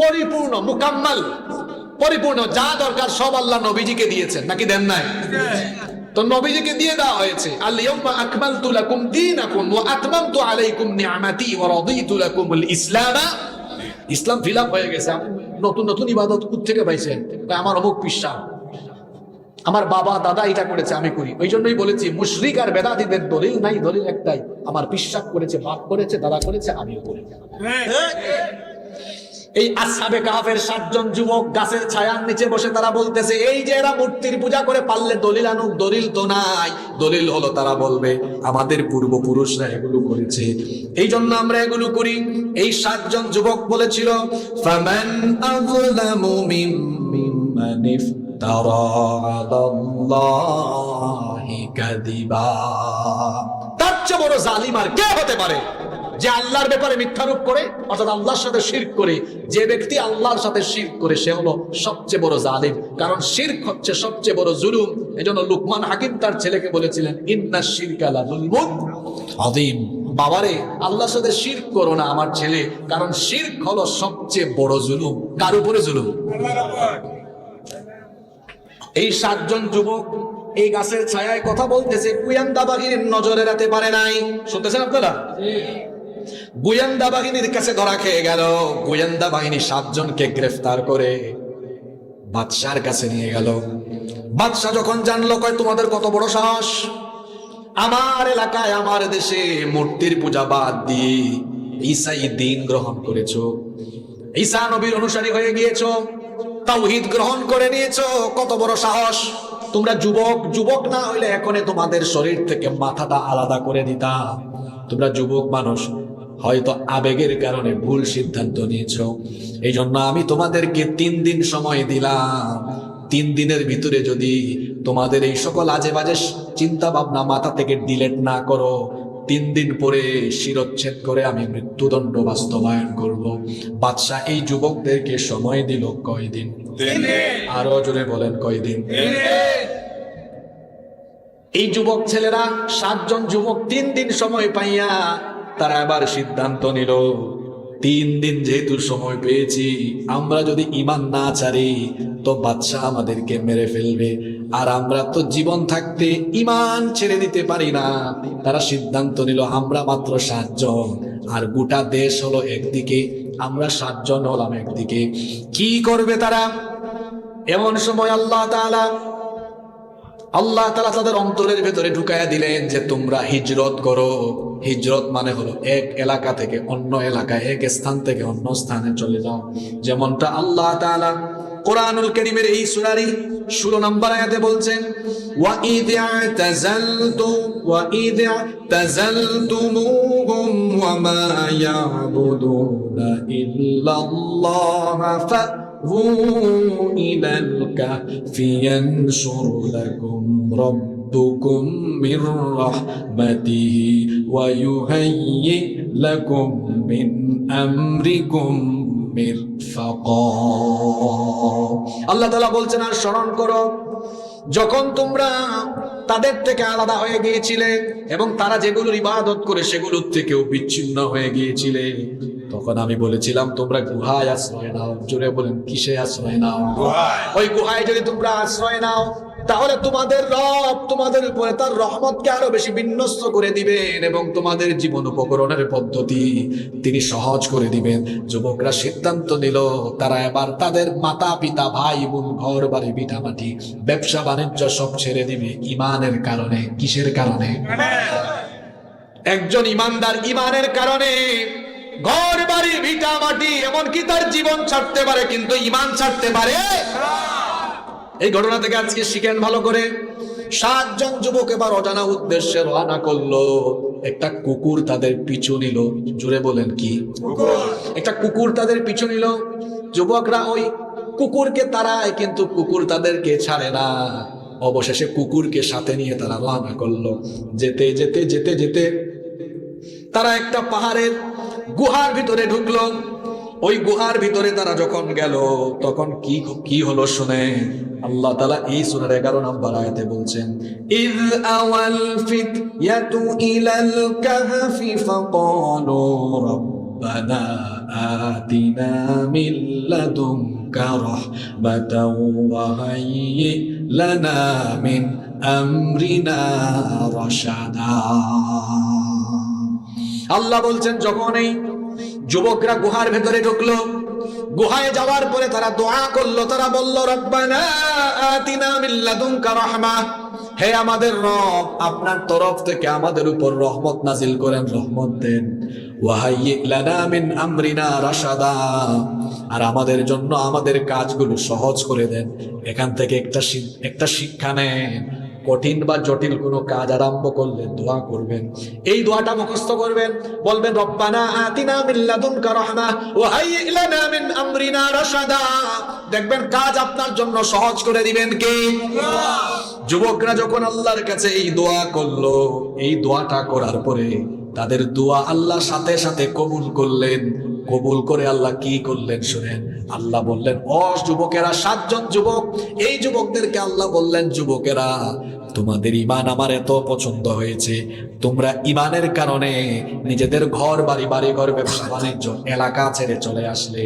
পরিপূর্ণ, মুকাম্মাল, পরিপূর্ণ। যা দরকার সব আল্লাহ নবীজিকে দিয়েছেন, নাকি দেন নাই? তো নবীজিকে দিয়ে দেওয়া হয়েছে। আল-ইয়াউমা আকমালতু লাকুম দীনাকুম ওয়া আতমামতু আলাইকুম নি'মাতি ওয়া রাদিতু লাকুমুল ইসলাম। ইসলাম ফিল আপ হয়ে গেছে। নতুন নতুন ইবাদত কোত্থেকে পাইছেন? আমার অমুক পিসা, আমার বাবা দাদা এটা করেছে, আমি করি। ওই জন্যই বলেছি মুশরিক আর বেদাতীদের দলিল নাই, দলিল একটাই, আমার বিশ্বাস করেছে, বাপ করেছে, দাদা করেছে, আমিও করি। এই আসহাবে কাহফের 60 জন যুবক গাছের ছায়ার নিচে বসে তারা বলতেছে, এই যে এরা মূর্তির পূজা করে, পারলে দলিল আনুক। দলিল তো নাই। দলিল হলো তারা বলবে আমাদের পূর্বপুরুষরা এগুলো করেছে, এই জন্য আমরা এগুলো করি। এই 60 জন যুবক বলেছিল, ফামান আযলামু মিম্মান ইফতারা আলাল্লাহি কাযিবা। তার চেয়ে বড় জালিম আর কে হতে পারে যে আল্লাহর ব্যাপারে মিথ্যারোপ করে, অর্থাৎ আল্লাহর সাথে শিরক করে। যে ব্যক্তি আল্লাহর সাথে শিরক করে সে হলো সবচেয়ে বড় জালিম, কারণ শিরক হচ্ছে সবচেয়ে বড় জুলুম। এজন্য লুকমান হাকিম তার ছেলেকে বলেছিলেন, ইন্নাশ শিরকা লাযুলমুন আযীম। বাবারে, আল্লাহর সাথে শিরক করো না আমার ছেলে, কারণ শিরক হলো সবচেয়ে বড় জুলুম। কার উপরে জুলুম? এই 60 জন যুবক এই গাছের ছায়ায় কথা বলতেছে, গোয়েন্দা বাহিনীর নজরে রাখতে পারে নাই। শুনতেছেন আপনারা? গোয়েন্দা বাহিনীর কাছে ধরা খেয়ে গেল। গোয়েন্দা বাহিনী 7 জনকে গ্রেফতার করে বাদশার কাছে নিয়ে গেল। বাদশা যখন জানলো, কয় তোমাদের কত বড় সাহস, আমার এলাকায় আমার দেশে মূর্তির পূজা বাদ দিয়ে ঈসাই দ্বীন গ্রহণ করেছো, ঈসা নবীর অনুসারী হয়ে গিয়েছো, তাওহীদ গ্রহণ করে নিয়েছো, কত বড় সাহস। তোমরা যুবক, যুবক না হইলে এখনই তোমাদের শরীর থেকে মাথাটা আলাদা করে দিতাম। তোমরা যুবক মানুষ, হয়তো আবেগের কারণে ভুল সিদ্ধান্ত নিয়েছো। এই জন্য আমি তোমাদেরকে 3 দিন সময় দিলাম। 3 দিনের ভিতরে যদি তোমাদের এই সকল আজে বাজে চিন্তা ভাবনা মাথা থেকে ডিলিট না করো, 3 দিন পরে শিরচ্ছেদ করে আমি মৃত্যুদণ্ড বাস্তবায়ন করব। বাদশা এই যুবকদেরকে সময় দিল কয়দিন? আরো জোরে বলেন, কয়দিন? এই যুবক ছেলেরা 7 জন যুবক 3 দিন সময় পাইয়া তারা আবার সিদ্ধান্ত নিল, 3 দিন যেহেতু সময় পেয়েছি, আমরা যদি ঈমান না ছাড়ি তো বাদশা আমাদেরকে মেরে ফেলবে, আর আমরা তো জীবন থাকতে ঈমান ছেড়ে দিতে পারি না। তারা সিদ্ধান্ত নিল, আমরা মাত্র 7 জন, আর গোটা দেশ হলো একদিকে, আমরা 7 জন হলাম একদিকে। কি করবে তারা? এমন সময় আল্লাহ তাআলা তাদের অন্তরের ভেতরে ঢুকাইয়া দিলেন যে তোমরা হিজরত করো। হিজরত মানে হলো এক এলাকা থেকে অন্য এলাকায়, এক স্থান থেকে অন্য স্থানে চলে যাও। যেমনটা আল্লাহ তাআলা কোরআনুল কারীমের এই সূরারই 16 নম্বর আয়াতে বলছেন, ওয়া ইয তাযালতুমুহুম ওয়া মা ইয়াবুদুনা ইল্লাল্লাহ ইলাল কাহফি ইয়ানশুর লাকুম রাব্বুকুম মির রাহমাতিহি ওয়া ইউহাইয়্যি লাকুম মিন আমরিকুম মিরফাকা। আল্লাহ তাআলা বলছেন, আর স্মরণ করো যখন তোমরা তাদের থেকে আলাদা হয়ে গিয়েছিলে এবং তারা যেগুলোর ইবাদত করে সেগুলোর থেকেও বিচ্ছিন্ন হয়ে গিয়েছিলে, তখন আমি বলেছিলাম তোমরা গুহায় আশ্রয় নাও। জোরে বলেন, কিসে আশ্রয় নাও? ওই গুহায় যদি তোমরা আশ্রয় নাও, তাহলে তোমাদের রব তোমাদের উপরে তার রহমতকে আরো বেশি বিন্যস্ত করে দিবেন এবং তোমাদের জীবন উপকরণের পদ্ধতি তিনি সহজ করে দিবেন। যুবকরা সিদ্ধান্ত নিল, তারা এবার তাদের মাতা পিতা, ভাই বোন, ঘর বাড়ি, ভিটামাটি, ব্যবসা বাণিজ্য সব ছেড়ে দিবে ঈমানের কারণে। কিসের কারণে? একজন ঈমানদার ঈমানের কারণে ঘর বাড়ি ভিটা মাটি এমনকি তার জীবন ছাড়তে পারে, কিন্তু ঈমান ছাড়তে পারে। এই ঘটনা থেকে আজকে শিখেন ভালো করে। 7 জন যুবক এবার অজানা উদ্দেশ্যে রওনা করলো। একটা কুকুর তাদের পিছু নিল। জুড়ে বলেন কি? একটা কুকুর তাদের পিছু নিল। যুবকরা ওই কুকুরকে তাড়ায়, কিন্তু কুকুর তাদেরকে ছাড়ে না। অবশেষে কুকুরকে সাথে নিয়ে তারা রওনা করলো। যেতে যেতে যেতে যেতে তারা একটা পাহাড়ের গুহার ভিতরে ঢুকলো। ওই গুহার ভিতরে তারা যখন গেল, তখন কি হলো শুনে আল্লাহ তাআলা এই সূরার 11 নম্বর আয়াতে বলছেন, ইয আওয়াল ফিতয়াতু ইলাল কাহফি ফাকালু রাব্বানা আতিনা মিন লাদুনকা রাহমাতাও ওয়া হায়্যি লানা মিন আমরিনা রাশাদা। আল্লাহ বলছেন, যখন এই যুবকরা গুহার ভেতরে ঢুকলো, গুহায় যাওয়ার পরে তারা দোয়া করলো। তারা বলল, রব্বানা আতিনা মিন লাদুনকা রাহমা, হে আমাদের রব, আপনার তরফ থেকে আমাদের উপর রহমত নাজিল করেন, রহমত দেন। ওয়া হায়্যি লানা মিন আমরিনা রাশাদা, আর আমাদের জন্য আমাদের কাজগুলো সহজ করে দেন। এখান থেকে একটা শিক্ষা নেন, কঠিন বা জটিল কোনো কাজ আরম্ভ করলে দোয়া করবেন। এই দোয়াটা মুখস্থ করবেন, বলবেন রব্বানা আতিনা মিন লাদুনকা রাহমা ওয়া হায়্যি লানা মিন আমরিনা রাশাদা। দেখবেন কাজ আপনার জন্য সহজ করে দিবেন কে? আল্লাহ। যুবকরা যখন আল্লাহর কাছে এই দোয়া করলো, এই দোয়াটা করার পরে তাদের দোয়া আল্লাহ সাথে সাথে কবুল করলেন। কবুল করে আল্লাহ কি করলেন শুনেন। আল্লাহ বললেন, ও যুবকেরা, 7 জন যুবক, এই যুবকদেরকে আল্লাহ বললেন, যুবকেরা, তোমাদের ঈমান আমার এত পছন্দ হয়েছে, তোমরা ঈমানের কারণে নিজেদের ঘর বাড়ি ঘর ব্যবসা বাণিজ্য এলাকা ছেড়ে চলে আসলে।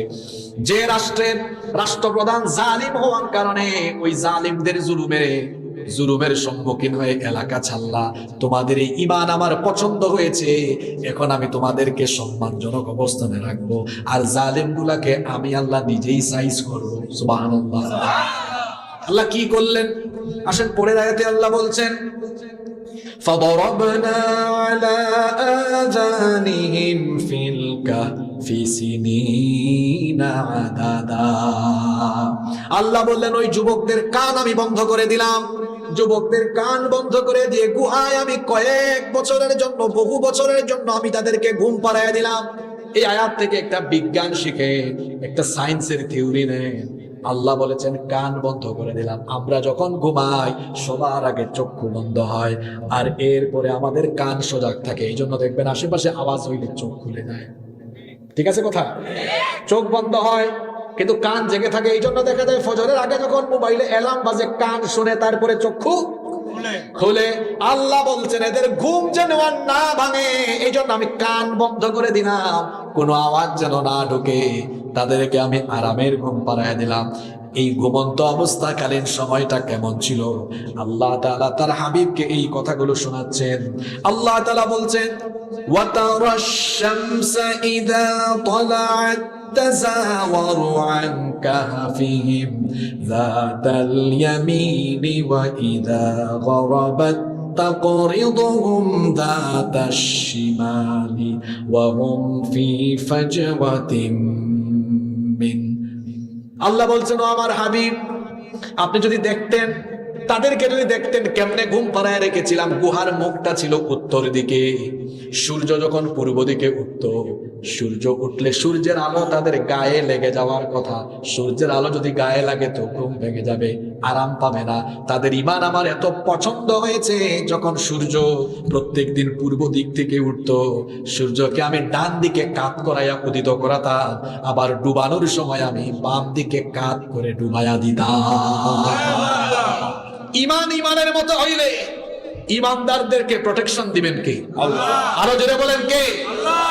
যে রাষ্ট্রের রাষ্ট্রপ্রধান জালিম হওয়ার কারণে ওই জালিমদের জুলুমের সম্মুখীন হয়ে এলাকা ছাড়লা, তোমাদের এই ঈমান আমার পছন্দ হয়েছে, এখন আমি তোমাদেরকে সম্মানজনক অবস্থানে রাখবো, আর জালিমগুলাকে আমি আল্লাহ নিজেই সাইজ করবো। সুবহানাল্লাহ। আল্লাহ কি করলেন আসেন পরের আয়াতে আল্লাহ বলছেন, ফাদরাবনা আলা আযানিহিম ফিল কাহফি সিনিনা আদাদা। আল্লাহ বললেন, ওই যুবকদের কান আমি বন্ধ করে দিলাম। যুবকদের কান বন্ধ করে দিয়ে গুহায় আমি কয়েক বছরের জন্য, বহু বছরের জন্য আমি তাদেরকে ঘুম পাড়ায় দিলাম। এই আয়াত থেকে একটা বিজ্ঞান শিখে, একটা সায়েন্সের থিওরি নেন। আল্লাহ বলেছেন কান বন্ধ করে দিলাম। আমরা যখন ঘুমাই সবার আগে চক্ষু বন্ধ হয়, আর এরপরে আমাদের কান সজাগ থাকে। এই জন্য দেখবেন আশেপাশে আওয়াজ হইলে চোখ খুলে যায়। ঠিক আছে কথা? চোখ বন্ধ হয় কিন্তু কান জেগে থাকে। এই জন্য দেখা যায় ফজরের আগে যখন মোবাইলে অ্যালার্ম বাজে, কান শুনে তারপরে চক্ষু খুলে। আল্লাহ বলছেন এদের ঘুম যেন আর না ভাঙে, এই জন্য আমি কান বন্ধ করে দিলাম, কোনো আওয়াজ যেন না ঢুকে, তাদেরকে আমি আরামের ঘুম পাড়ায় দিলাম। এই ঘুমন্ত অবস্থাকালীন সময়টা কেমন ছিল আল্লাহ তাআলা তার হাবিবকে এই কথাগুলো শোনাচ্ছেন। আল্লাহ তাআলা বলছেন, ওয়া তারাশ শামসা ইযা তালাআত تزاوروا عن كهفهم ذات اليمين وإذا غربت تقرضهم ذات الشمال وهم في فجوة من। আল্লাহ বলছেন, ও আমার হাবিব, আপনি যদি দেখতেন, তাদেরকে যদি দেখতেন কেমনে ঘুম পাড়ায় রেখেছিলাম। গুহার মুখটা ছিল উত্তর দিকে, সূর্য যখন পূর্ব দিকে উঠত, সূর্য উঠলে সূর্যের আলো তাদের গায়ে লেগে যাওয়ার কথা। সূর্যের আলো যদি গায়ে লাগে তো ঘুম ভেঙে যাবে, আরাম পাবে না। তাদের ঈমান আমার এত পছন্দ হয়েছে, যখন সূর্য প্রত্যেক দিন পূর্ব দিক থেকে উঠত, সূর্যকে আমি ডান দিকে কাত করাইয়া উদিত করাতাম, আবার ডুবানোর সময় আমি বাম দিকে কাত করে ডুবাইয়া দিতাম। ইমানের মতো হইলে ইমানদারদেরকে প্রোটেকশন দিবেন কে? আল্লাহ। আরো জোরে বলেন কে? আল্লাহ।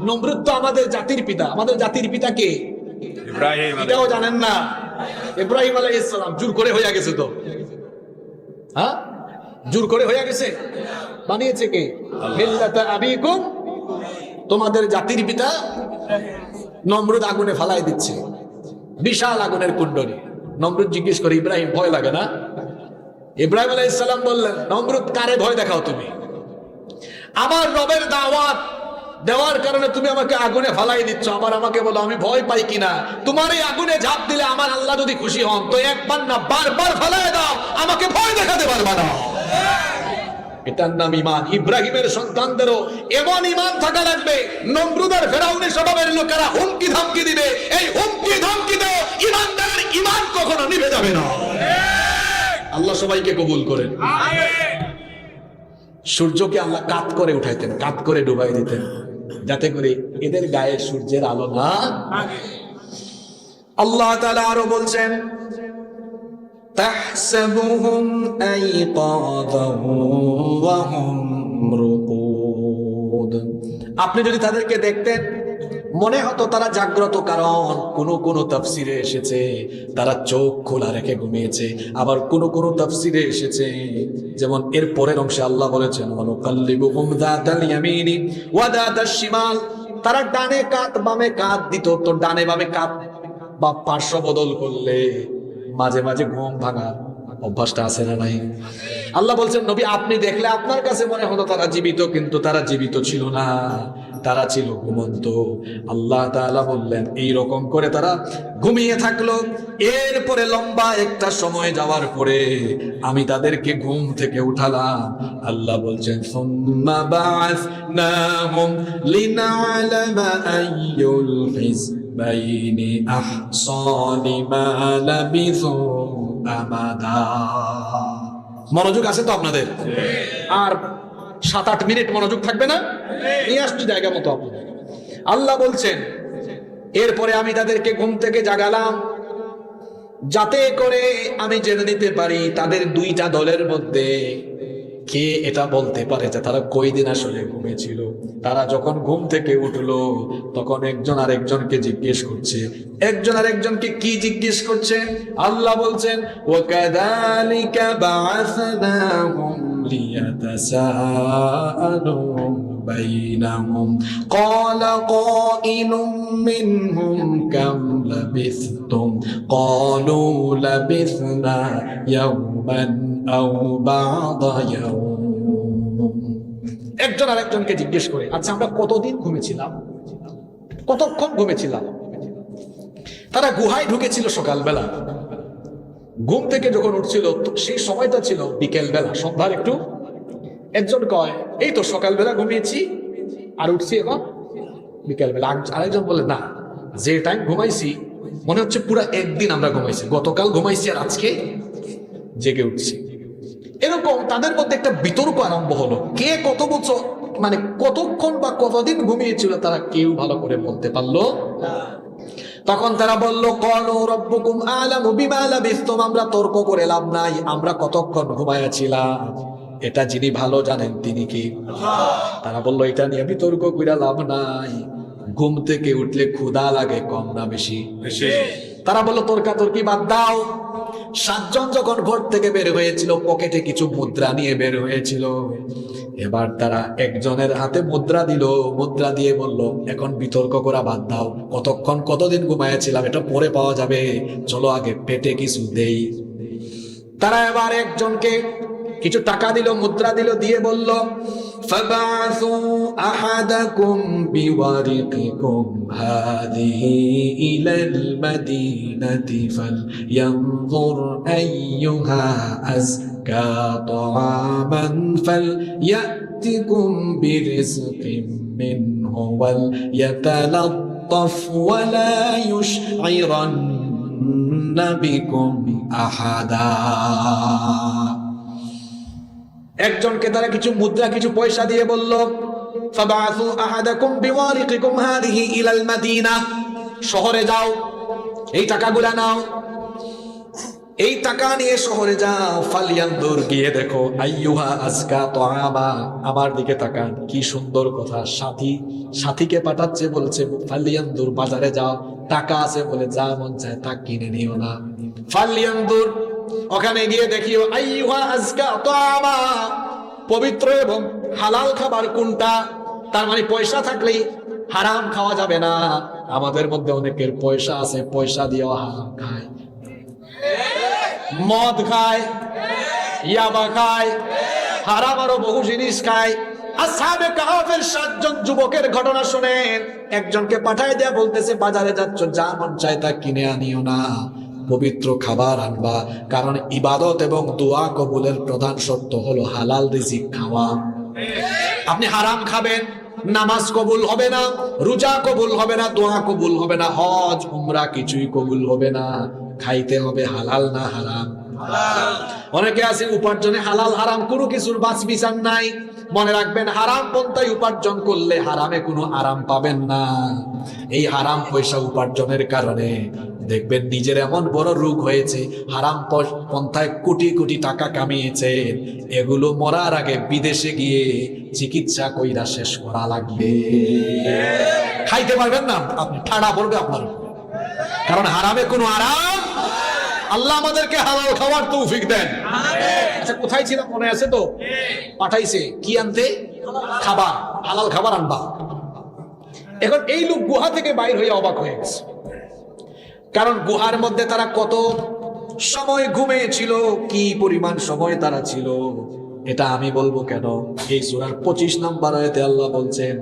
নমরুদ তো আমাদের জাতির পিতা। আমাদের জাতির পিতা কে? ইব্রাহিম। এটাও জানেন না? ইব্রাহিম আলাইহিস সালাম জোর করে হয়ে গেছে তো, হ্যাঁ, জোর করে হয়ে গেছে। বানিয়েছে কে? মিল্লাতা আবিকুম, তোমাদের জাতির পিতা। নমরুদ আগুনে ফালাই দিচ্ছে, বিশাল আগুনের কুণ্ডলী। নমরুদ জিজ্ঞেস করে, ইব্রাহিম ভয় লাগে না? ইব্রাহিম আলাইহিস সালাম বললেন, নমরুদ কারে ভয় দেখাও তুমি? আমার রবের দাওয়াত দেওয়ার কারণে তুমি আমাকে আগুনে ফালাই দিচ্ছ, আবার আমাকে বলো আমি ভয় পাই কিনা। তোমার এই আগুনে ঝাঁপ দিলে আমার আল্লাহ যদি খুশি হন তো একবার না বারবার ফালাই দাও, আমাকে ভয় দেখাতে পারবা না। এটার নাম ইমান। ইব্রাহিমের সন্তানদেরও এমন ইমান থাকা লাগবে, নমরুদের ফেরাউনের স্বভাবের লোকেরা হুমকি ধামকি দিবে, এই হুমকি ধামকি দাও ইমানদারের ইমান কখনো নিভে যাবে না। আল্লাহ সবাইকে কবুল করেন। সূর্যকে আল্লাহ কাত করে উঠাইতেন, কাত করে ডুবাই দিতেন, যাতে করে এদের গায়ে সূর্যের আলো না। আল্লাহ তাআলা আরো বলছেন তাহসাবুহুম আইকাযান ওয়া হুম রুকুদ। আপনি যদি তাদেরকে দেখতেন মনে হতো তারা জাগ্রত, কারণ কোন তাফসিরে এসেছে তারা চোখ খোলা রেখে ঘুমিয়েছে, আবার কোন তাফসিরে এসেছে যেমন এর পরের অংশে আল্লাহ বলেছেন ওয়ানুকাল্লিবুহুম যাতাল ইয়ামিনি ওয়া যাতাশ শিমাল, তারা ডানে কাত বামে কাত দিত। তো ডানে বামে কাত বা পার্শ্ব বদল করলে মাঝে মাঝে ঘুম ভাঙার অভ্যাসটা আছে না নাই? আল্লাহ বলছেন নবী আপনি দেখলে আপনার কাছে মনে হতো তারা জীবিত, কিন্তু তারা জীবিত ছিল না, তারা ছিল ঘুমন্ত। আল্লাহ তাআলা বললেন এই রকম করে তারা ঘুমিয়ে থাকলো। এরপরে লম্বা একটা সময় যাওয়ার পরে আমি তাদেরকে ঘুম থেকে উঠালাম। আল্লাহ বলছেন সুম্মা বা'আসনাহুম লিনা'লামা আইয়ুল হিজবাইনি আহসা লিমা লাবিসু আমাদা। মনোযোগ আছে তো আপনাদের? আর 7-8 মিনিট মনোযোগ থাকবে না? নিয়ে আসছি জায়গা মতো আপনাদের। আল্লাহ বলছেন এরপরে আমি তাদেরকে ঘুম থেকে জাগালাম যাতে করে আমি জেনে নিতে পারি তাদের দুইটা দলের মধ্যে কে এটা বলতে পারে যে তারা কয়দিন আসলে ঘুমিয়েছিল। তারা যখন ঘুম থেকে উঠলো তখন একজন আরেকজনকে জিজ্ঞেস করছে। একজন আরেকজনকে কি জিজ্ঞেস করছে? আল্লাহ বলছেন ওয়াকাযালিকা বা'আসনাহুম লিয়াতাসাআলু বাইনাহুম ক্বালা কাইলুম মিনহুম কাম লাবিসতুম ক্বালু লাবিসনা ইয়াওমান আও বা'দা ইয়াওম। একজন আরেকজনকে জিজ্ঞেস করে আচ্ছা আমরা কতদিন ঘুমেছিলাম, কতক্ষণ ঘুমেছিলাম। তারা গুহায় ঢুকেছিল সকালবেলা, ঘুম থেকে যখন উঠছিল সেই সময়টা ছিল বিকেল বেলা, সন্ধ্যার একটু। একজন কয় এই তো সকালবেলা ঘুমিয়েছি আর উঠছি এখন বিকেল বেলা। আরেকজন বলে না, যে টাইম ঘুমাইছি মনে হচ্ছে পুরো একদিন আমরা ঘুমাইছি, গতকাল ঘুমাইছি আর আজকে জেগে উঠছি। এরকম তাদের মধ্যে একটা বিতর্ক আরম্ভ হলো, কে কত বছর মানে কতক্ষণ বা কতদিন ঘুমিয়েছিল তারা কেউ ভালো করে বলতে পারলো না। তখন তারা বলল ক্বালু রাব্বুকুম আ'লামু বিমা লাবিসতুম, আমরা তর্ক করে লাভ নাই, আমরা কতক্ষণ ঘুমাইয়াছিলাম এটা যিনি ভালো জানেন তিনি কি? তারা বলল এটা নিয়ে বিতর্ক কইরা লাভ নাই, ঘুম থেকে উঠলে ক্ষুধা লাগে কম না বেশি? তারা বলল তর্কাতর্কি বাদ দাও। 7 জন যখন ঘর থেকে বের হয়েছিল পকেটে কিছু মুদ্রা নিয়ে বের হয়েছিল, এবার তারা একজনের হাতে মুদ্রা দিল, মুদ্রা দিয়ে বলল এখন বিতর্ক করা বাদ দাও, কতক্ষণ কতদিন ঘুমাইয়াছিলাম এটা পরে পাওয়া যাবে, চলো আগে পেটে কিছু দেই। তারা এবার একজনকে কিছু টাকা দিল, মুদ্রা দিল, দিয়ে বলল ফাবাসু আহাদাকুম বিওয়ারিকিকুম হাদিহি ইলাল মাদিনাতি ফালয়ানজুর আইয়ুহা আযকা তাআমান ফালয়াতিকুম বিরিজকিম মিনহু ওয়াল ইয়াতালাত্তাফ ওয়া লা ইউশঈরান্না বিকুম আহাদা। একজনকে তারা কিছু মুদ্রা কিছু পয়সা দিয়ে বলল ফাবাসু আহাদাকুম বিওয়ারিকিকুম হাদিহি ইলাল মাদিনা, শহরে যাও, এই টাকাগুলা নাও, এই টাকা নিয়ে শহরে যাও। ফালিয়ানদুর, গিয়ে দেখো, আইয়ুহা আজকা তাআমা, আমার দিকে তাকান, কি সুন্দর কথা, সাথীকে পাঠাচ্ছে, বলছে ফালিয়ানদুর বাজারে যাও, টাকা আছে বলে যা মন চায় তা কিনে নিও না। ফালিয়ানদুর, ওখানে গিয়ে দেখিও আইয়ুহা আজকা তাআমা, পবিত্র এবং হালাল খাবার কোনটা। তার মানে পয়সা থাকলেই হারাম খাওয়া যাবে না। আমাদের মধ্যে অনেকের পয়সা আছে, পয়সা দিয়েও হারাম খায়, মদ খায়, ইয়াবা খায়, হারাম আরো বহু জিনিস খায়। আসহাবে কাহফের 7 জন যুবকের ঘটনা শুনেন। একজনকে পাঠায় দেয়া বলতেছে, বাজারে যাচ্ছ, যা মন চায় তা কিনে আনিও না, পবিত্র খাবার আনবা, কারণ ইবাদত এবং দোয়া কবুলের প্রধান শর্ত হলো হালাল রিজিক খাওয়া। আপনি হারাম খাবেন, নামাজ কবুল হবে না, রোজা কবুল হবে না, দোয়া কবুল হবে না, হজ উমরা কিছুই কবুল হবে না। খাইতে হবে হালাল না হারাম। অনেকে আছে উপার্জনে হালাল হারাম কোনো কিছুর বাছ বিচার নাই। মনে রাখবেন, হারাম পন্থায় উপার্জন করলে হারামে কোনো আরাম পাবেন না। এই হারাম পয়সা উপার্জনের কারণে দেখবেন নিজের এমন বড় রোগ হয়েছে, হারাম পন্থায় কোটি কোটি টাকা কামিয়েছে, এগুলো মরার আগে বিদেশে গিয়ে চিকিৎসা কইরা শেষ করা লাগবে। খাইতে পারবেন না, আপনি ঠাড়া পড়বে আপনার, কারণ হারামে কোনো আরাম। আল্লাহ আমাদেরকে হালাল খাওয়ার তৌফিক দেন। আচ্ছা, কোথায় ছিলাম মনে আছে তো? পাঠাইছে কি আনতে? খাবার, হালাল খাবার আনবা। এখন এই লোক গুহা থেকে বাইর হয়ে অবাক হয়ে গেছে, কারণ গুহার মধ্যে তারা কত সময় ঘুমিয়েছিল, কি পরিমাণ সময় তারা ছিল এটা আমি বলবো কেন। এই সূরার 25 নম্বর আয়াতে আল্লাহ বলছেন,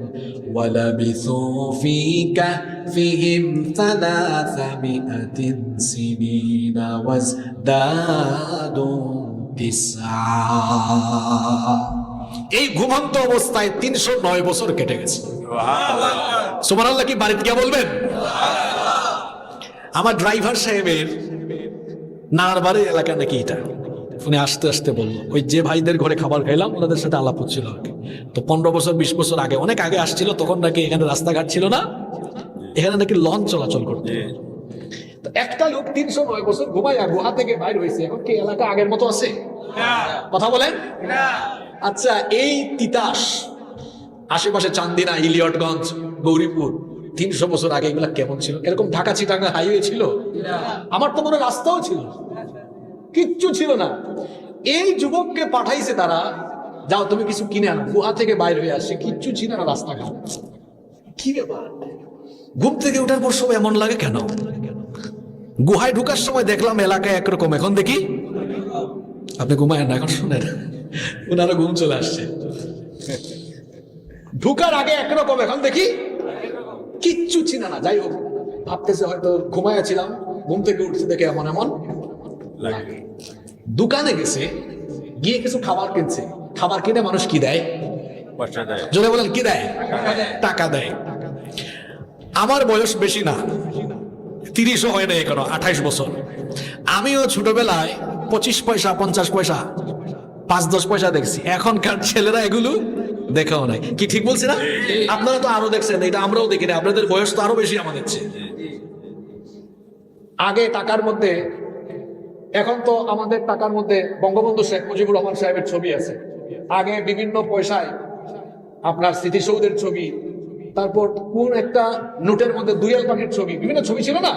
ওয়ালাবিসু ফি কাফিহিম 300 সিনিনা ওয়াজদাদু 9। এই ঘুমন্ত অবস্থায় 309 বছর কেটে গেছে। সুবহানাল্লাহ। কি বাড়িতে গিয়ে বলবেন? আমার ড্রাইভার সাহেবের নানার বাড়ির এলাকা নাকি এটা, উনি আস্তে আস্তে বললো, ওই যে ভাইদের ঘরে খাবার খাইলাম ওনাদের সাথে আলাপ হচ্ছিল আগে, তো 15 বছর 20 বছর আগে, অনেক আগে আসছিল, তখন নাকি এখানে রাস্তাঘাট ছিল না, এখানে নাকি লঞ্চ চলাচল করতো। তো একটা লোক 309 বছর ঘুমাইয়া গুহা থেকে বাইর হয়েছে, এখন কি এলাকা আগের মতো আছে? কথা বলেন। আচ্ছা, এই তিতাস আশেপাশে চান্দিনা, ইলিয়টগঞ্জ, গৌরীপুর 300 বছর আগে এগুলা কেমন ছিল? এরকম ঢাকা চিটাঙ্গা হাইওয়ে ছিল? আমার তো মনে হয় রাস্তাও ছিল, কিচ্ছু ছিল না। এই যুবককে পাঠাইছে তারা, যাও তুমি কিছু কিনে আনো, গুহা থেকে বাইর হয়ে আসে, কিচ্ছু ছিল না রাস্তাঘাট। কি ব্যাপার? ঘুম থেকে ওঠার পর সব এমন লাগে কেন? গুহায় ঢুকার সময় দেখলাম এলাকায় একরকম, এখন দেখি আপনি ঘুমায় না, এখন শুনেন, ওনারা ঘুম চলে আসছে। ঢুকার আগে একরকম, এখন দেখি কিচ্ছু ছিল না। যাই হোক, ভাবতেছে হয়তো ঘুমায়া ছিলাম, ঘুম থেকে উঠতে দেখে এমন এমন লাগে। দোকানে গেছে, গিয়ে কিছু খাবার কিনছে। খাবার কিনে মানুষ কি দেয়? জোরে বলেন, কি দেয়? টাকা দেয়। আমার বয়স বেশি না, 30ও হয় না এখনো, 28 বছর। আমিও ছোটবেলায় 25 পয়সা 50 পয়সা 5-10 পয়সা দেখছি। এখনকার ছেলেরা এগুলো দেখাও নাই। কি ঠিক বলছি না? আপনারা তো আরো দেখছেন, এটা আমরাও দেখি না, আপনাদের বয়স তো আরো বেশি আমাদের চেয়ে। আগে টাকার মধ্যে, এখন তো আমাদের টাকার মধ্যে বঙ্গবন্ধু শেখ মুজিবুর রহমান সাহেবের ছবি আছে, আগে বিভিন্ন পয়সায় আপনার স্মৃতিসৌধের ছবি, তারপর কোন একটা নোটের মধ্যে দুইয়াল পাখির ছবি, বিভিন্ন ছবি ছিল না?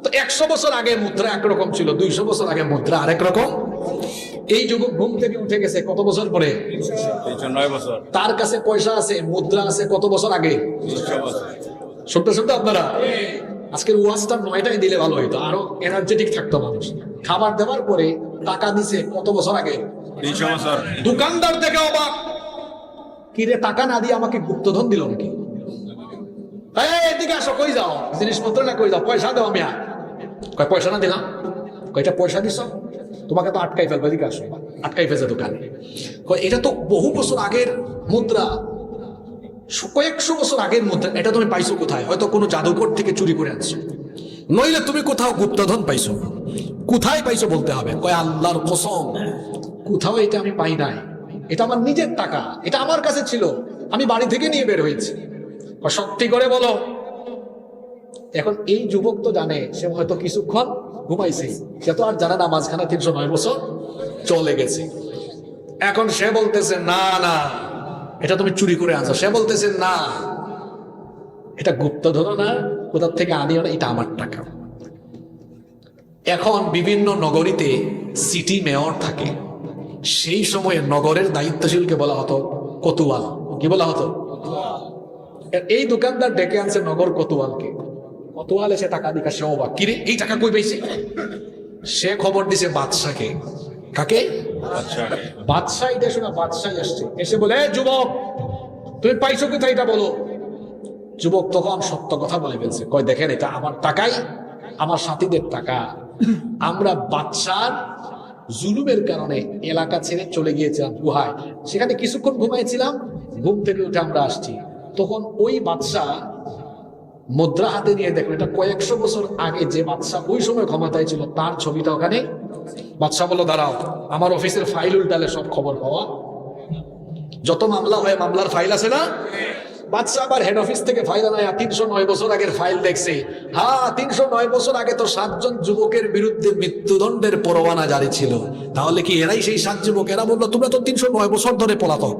তো 100 বছর আগে মুদ্রা একরকম ছিল, 200 বছর আগে মুদ্রা আরেক রকম। এই যুবক ঘুম থেকে উঠে গেছে কত বছর পরে? 309 বছর। তার কাছে পয়সা আছে, মুদ্রা আছে কত বছর আগে? 300 বছর। শুনতে শুনতে আপনারা আজকের ওয়াজটা 9টায় দিলে ভালো হইতো, আরো এনার্জেটিক থাকতো মানুষ। খাবার দেওয়ার পরে টাকা দিছে কত বছর আগে? 300 বছর। দোকানদার থেকে অবাক, কি রে, টাকা না দিয়ে আমাকে গুপ্তধন দিল নাকি? এদিকে আসো, কই যাও? জিনিসপত্র না কই যাও? পয়সা দাও। আমি কয় পয়সা না দিলাম। কয়টা পয়সা দিছ? তোমাকে তো আটকাই ফেলবে, এদিকে আসো। আটকাই ফেলছে দোকানে। এটা তো বহু বছর আগের মুদ্রা, কয়েকশো বছর আগের মুদ্রা, এটা তুমি পাইছো কোথায়? হয়তো কোনো জাদুঘর থেকে চুরি করে আনছো, নইলে তুমি কোথাও গুপ্তধন পাইছো। কোথায় পাইছো বলতে হবে। কয় আল্লাহর কসম, কোথাও এটা আমি পাই নাই, এটা আমার নিজের টাকা, এটা আমার কাছে ছিল, আমি বাড়ি থেকে নিয়ে বের হয়েছি। সত্যি করে বলো। এখন এই যুবক তো জানে, সে হয়তো কিছুক্ষণ ঘুমাইছে, সে তো আর জানে না মাঝখানে 309 বছর চলে গেছে। এখন সে বলতেছে না না, এটা তুমি চুরি করে আনছো। সে বলতেছে না, এটা গুপ্তধন না, কোথার থেকে আনিও না, এটা আমার টাকা। এখন বিভিন্ন নগরীতে সিটি মেয়র থাকে, সেই সময়ে নগরের দায়িত্বশীলকে বলা হতো কোতোয়াল। কি বলা হতো? এই দোকানদার ডেকে আনছে নগর কোতোয়ালকে। কোতোয়াল এসে টাকা দিকা, সে অবাক, কিরে এই টাকা কই পাইছে? সে খবর দিছে বাদশাকে। কাকে? বাদশাহ এটা শোনা, বাদশাহ আসছে, এসে বলে যুবক তুমি পাইছো কোথায় এটা বলো। যুবক তখন সত্য কথা বলে ফেলছে, কয় দেখেন এটা আমার টাকাই, আমার সাথীদের টাকা। আমরা বাদশার জুলুমের কারণে এলাকা ছেড়ে চলে গিয়েছিলাম গুহায়, সেখানে কিছুক্ষণ ঘুমাইছিলাম, ঘুম থেকে উঠে আমরা আসছি। তখন ওই বাদশাহ মুদ্রা হাতে নিয়ে দেখলো, এটা কয়েকশো বছর আগে যে বাদশাহ ওই সময় ক্ষমতায় ছিল তার ছবিটা ওখানে। বাদশাহ বলল দাঁড়াও, আমার অফিসের ফাইল উল্টালে সব খবর পাওয়া, যত মামলা হয় মামলার ফাইল আছে না। বাদশাহ আবার হেড অফিস থেকে ফাইল আনায় 309 বছর আগের ফাইল দেখছে। হ্যাঁ, 309 বছর আগে তো 7 জন যুবকের বিরুদ্ধে মৃত্যুদণ্ডের পরোয়ানা জারি ছিল, তাহলে কি এরাই সেই 7 যুবক? এরা বললো তোমরা তো 309 বছর ধরে পলাতক।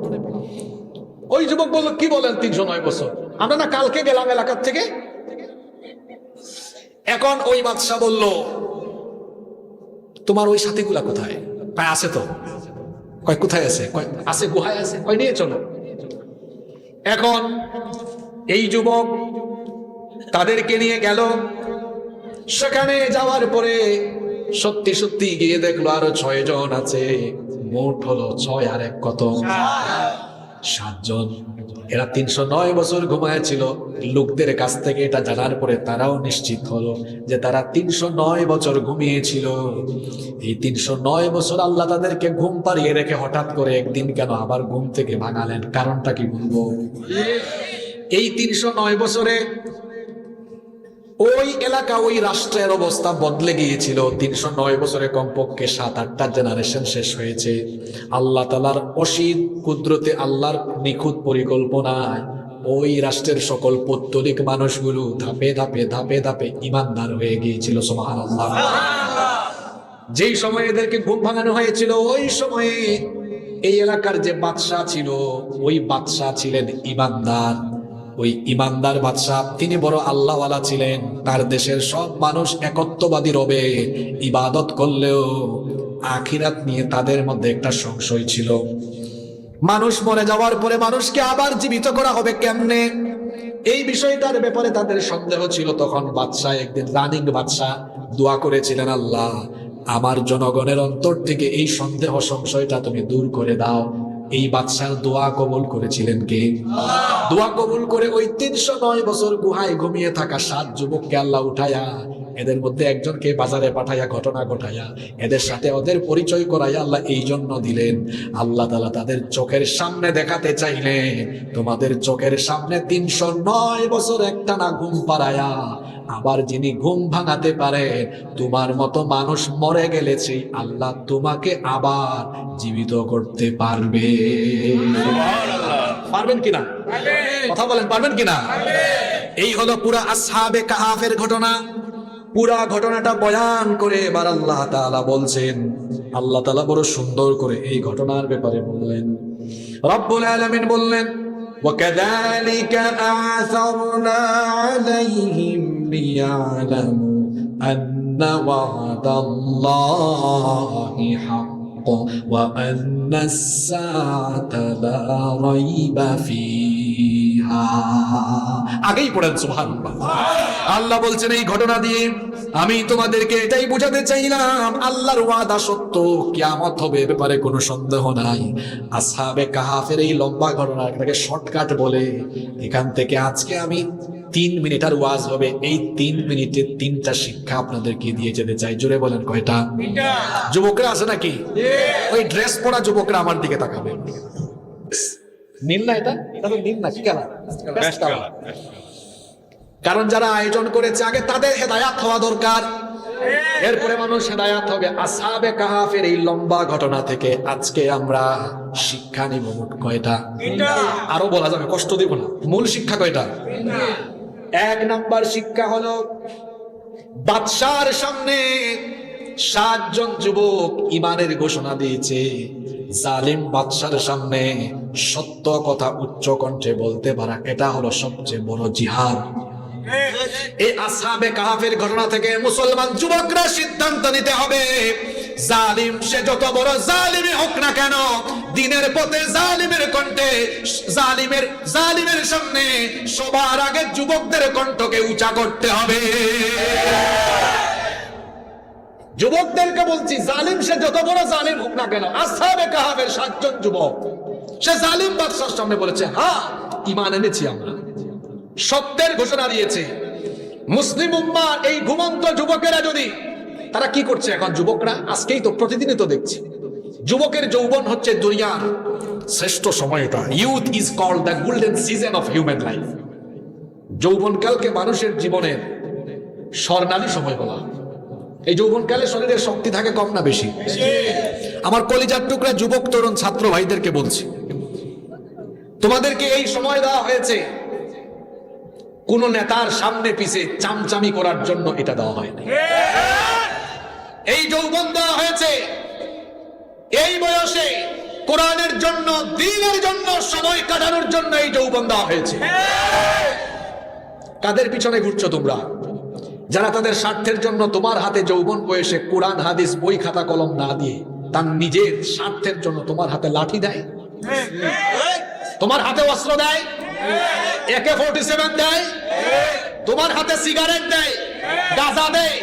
ওই যুবক বলল কি বলেন 309 বছর, আমরা না কালকে গেলাম এলাকার থেকে। এখন ওই বাদশাহ বলল তোমার ওই সাথীগুলা কোথায়? কয় আছে তো। কয় কোথায় আছে? কয় আছে গুহায় আছে। কয় নিয়ে চলো। এখন এই যুবক তাদেরকে নিয়ে গেল। সেখানে যাওয়ার পরে সত্যি সত্যি গিয়ে দেখলো আরো 6 জন আছে, মোট হলো 6 আর 1 কত 7 জন। এরা 309 বছর ঘুমায় ছিল। লোকদের কাছ থেকে এটা জানার পরে তারাও নিশ্চিত হলো যে তারা 309 বছর ঘুমিয়েছিল। এই 309 বছর আল্লাহ তাদেরকে ঘুম পাড়িয়ে রেখে হঠাৎ করে একদিন কেন আবার ঘুম থেকে ভাঙালেন? কারণটা কি বলবো? এই 309 বছরে ওই এলাকা, ওই রাষ্ট্রের অবস্থা বদলে গিয়েছিল। 309 বছরে কমপক্ষে 7-8টা জেনারেশন শেষ হয়েছে। আল্লাহ তাআলার অসীম কুদরতে, আল্লাহর নিখুঁত পরিকল্পনায় ওই রাষ্ট্রের সকল পৌত্তলিক মানুষগুলো ধাপে ধাপে ধাপে ধাপে ইমানদার হয়ে গিয়েছিল। সুবহানাল্লাহ। যেই সময় এদেরকে ঘুম ভাঙানো হয়েছিল, ওই সময়ে এই এলাকার যে বাদশাহ ছিল, ওই বাদশাহ ছিলেন ইমানদার। ওই ইমানদার বাদশাহ তিনি বড় আল্লাহওয়ালা ছিলেন। তার দেশের সব মানুষ একত্ববাদী রবে, ইবাদত করলেও আখিরাত নিয়ে তাদের মধ্যে একটা সংশয় ছিল। মানুষ মরে যাওয়ার পরে মানুষকে আবার জীবিত করা হবে কেমনে, এই বিষয়টার ব্যাপারে তাদের সন্দেহ ছিল। তখন বাদশাহ একদিন, রানিং বাদশাহ দোয়া করেছিলেন, আল্লাহ আমার জনগণের অন্তর থেকে এই সন্দেহ সংশয়টা তুমি দূর করে দাও। এই বাদশার দোয়া কবুল করেছিলেন কে? দোয়া কবুল করে ওই 309 বছর গুহায় ঘুমিয়ে থাকা 7 যুবককে আল্লাহ উঠায়া, এদের মধ্যে একজনকে বাজারে পাঠাইয়া, ঘটনা ঘটাইয়া, এদের সাথে ওদের পরিচয় করাইয়া আল্লাহ এই জন্য দিলেন, আল্লাহ তাআলা তাদের চোখের সামনে দেখাতে চাইলেন, তোমাদের চোখের সামনে 309 বছর একটানা ঘুম পাড়ায়া আবার যিনি ঘুম ভাঙাতে পারে, তোমার মতো মানুষ মরে গেলেছে, আল্লাহ তোমাকে আবার জীবিত করতে পারবে। পারবেন কিনা? কথা বলেন, পারবেন কিনা? এই হলো পুরা আসহাবে কাহাফের ঘটনা। পুরা ঘটনাটা বয়ান করে এবার আল্লাহ তাআলা বলছেন, আল্লাহ তাআলা বড় সুন্দর করে এই ঘটনার ব্যাপারে বললেন। রব্বুল আলামিন বললেন, وَكَذَلِكَ أَعْثَرْنَا عَلَيْهِمْ لِيَعْلَمُوا أَنَّ وَعْدَ اللَّهِ حَقٌّ وَأَنَّ السَّاعَةَ لَا رَيْبَ فِيهَا। আগেই পড়েন সুবহানাল্লাহ। আল্লাহ বলছেন এই ঘটনা দিয়ে আমি তোমাদেরকে এটাই বোঝাতে চাইলাম, আল্লাহর ওয়াদা সত্য, কিয়ামত হবে এ ব্যাপারে কোনো সন্দেহ নাই। আসহাবে কাহাফের এই লম্বা ঘটনাটাকে শর্টকাট বলে এখান থেকে আজকে আমি 3 মিনিটের ওয়াজ হবে, এই 3 মিনিটে 3টা শিক্ষা আপনাদেরকে দিয়ে যেতে চাই। জোরে বলেন কয়টা? যুবকরা আছে নাকি? ওই ড্রেস পরা যুবকরা আমার দিকে তাকাবে। নীল না, এটা তো নীল না, কি কালার? কারণ যারা আয়োজন করেছে আগে তাদের হেদায়াত হওয়া দরকার, এরপরে মানুষ হেদায়াত হবে। আসহাবে কাহাফের এই লম্বা ঘটনা থেকে আজকে আমরা শিক্ষা নিব মোট কয়টা? আরো বলা যাবে, কষ্ট দিব না। মূল শিক্ষা কয়টা? 1 নাম্বার শিক্ষা হলো, বাদশার সামনে 7 জন যুবক ইমানের ঘোষণা দিয়েছে। জালিম বাদশার সামনে সত্য কথা উচ্চ কণ্ঠে বলতে পারা, এটা হলো সবচেয়ে বড় জিহাদ। এই আসহাবে কাহাফের ঘটনা থেকে মুসলমান যুবকরা সিদ্ধান্ত নিতে হবে, জালিম সে যত বড় জালিমই হোক না কেন, দিনের পথে জালিমের কণ্ঠে, জালিমের সামনে সবার আগে যুবকদের কণ্ঠকে উঁচা করতে হবে। যুবকদেরকে বলছি, জালিম সে যত বড় জালিম হোক না কেন, আসহাবে কাহাফের 7 জন যুবক সে জালিম বাদশার সামনে বলেছে, হ্যাঁ ঈমান এনেছি, আমরা সত্যের ঘোষণা দিয়েছে। মুসলিম উম্মাহ এই ঘুমন্ত যুবকেরা যদি, তারা কি করছে এখন যুবকরা, আজকেই তো প্রতিদিনই তো দেখছি, যুবকের যৌবন হচ্ছে দুনিয়ার শ্রেষ্ঠ সময়টা। Youth is called the golden season of human life. যৌবনকালকে মানুষের জীবনের স্বর্ণালী সময় বলা। এই যৌবনকালে শরীরের শক্তি থাকে কম না বেশি? আমার কলিজার টুকরা যুবক তরুণ ছাত্র ভাইদেরকে বলছি, তোমাদেরকে এই সময় দেওয়া হয়েছে কোন নেতার সামনে পিছে চামচামি করার জন্য এটা দেওয়া হয়নি। এই যৌবন দেওয়া হয়েছে এই বয়সে কোরআনের জন্য, দ্বীনের জন্য সময় কাটানোর জন্য এই যৌবন দেওয়া হয়েছে। কাদের পিছনে ঘুরছো তোমরা? যারা তাদের স্বার্থের জন্য তোমার হাতে যৌবন বয়সে কোরআন হাদিস বই খাতা কলম না দিয়ে তার নিজের স্বার্থের জন্য তোমার হাতে লাঠি দেয়, তোমার হাতে অস্ত্র দেয়, AK-47 দেয়, তোমার হাতে সিগারেট দেয়, গাঁজা দেয়,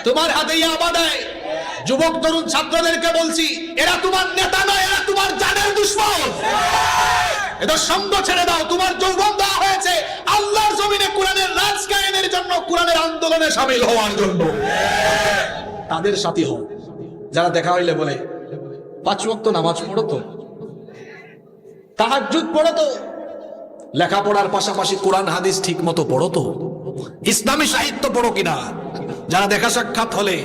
তোমার হাতে ইয়াবা দেয়। যুবক তরুণ ছাত্রদেরকে বলছি, এরা তোমার নেতা নয়, এরা তোমার জানের দুশমন। এদের সঙ্গ ছেড়ে দাও। তোমার যৌবন দেওয়া হয়েছে আল্লাহর জমিনে কোরআনের রাজ কায়েমের জন্য, কোরআনের আন্দোলনে শামিল হওয়ার জন্য। তাদের সাথী হও যারা দেখা হইলে বলে 5 ওয়াক্ত নামাজ পড়ো তো, তাহাজ্জুদ পড়ো তো, লেখাপড়ার পাশাপাশি কোরআন হাদিস ঠিক মতো পড়ো তো, ইসলামী সাহিত্য পড়ো কিনা। যারা দেখা সাক্ষাৎ হলে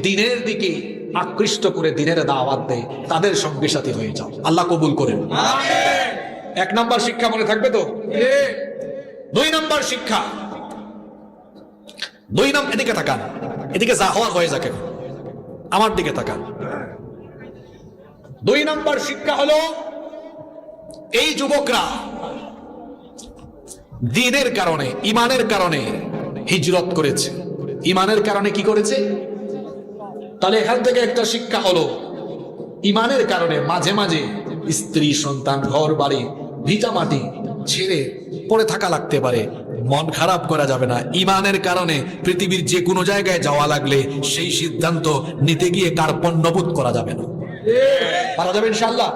দ্বীনের দিকে আকৃষ্ট করে দ্বীনের দাওয়াত দেয়, তাদের সঙ্গে সাথী হয়ে যাও। আল্লাহ কবুল করেন। আমিন। 1 নাম্বার শিক্ষা মনে থাকবে তো? 2 নাম্বার শিক্ষা, 2 নাম্বার, এদিকে তাকান, এদিকে যা হওয়ার হয়ে যাক, এখন আমার দিকে তাকান। 2 নাম্বার শিক্ষা হলো, এই যুবকরা দ্বীনের কারণে, ঈমানের কারণে হিজরত করেছে। ঈমানের কারণে কি করেছে? তাহলে এখান থেকে একটা শিক্ষা হলো, ঈমানের কারণে মাঝে মাঝে স্ত্রী সন্তান ঘর বাড়ি ভিটা মাটি ছেড়ে পড়ে থাকা লাগতে পারে, মন খারাপ করা যাবে না। ঈমানের কারণে পৃথিবীর যে কোনো জায়গায় যাওয়া লাগলে সেই সিদ্ধান্ত নিতে গিয়ে কার্পণ্যবোধ করা যাবে না। পারা যাবে ইনশাআল্লাহ?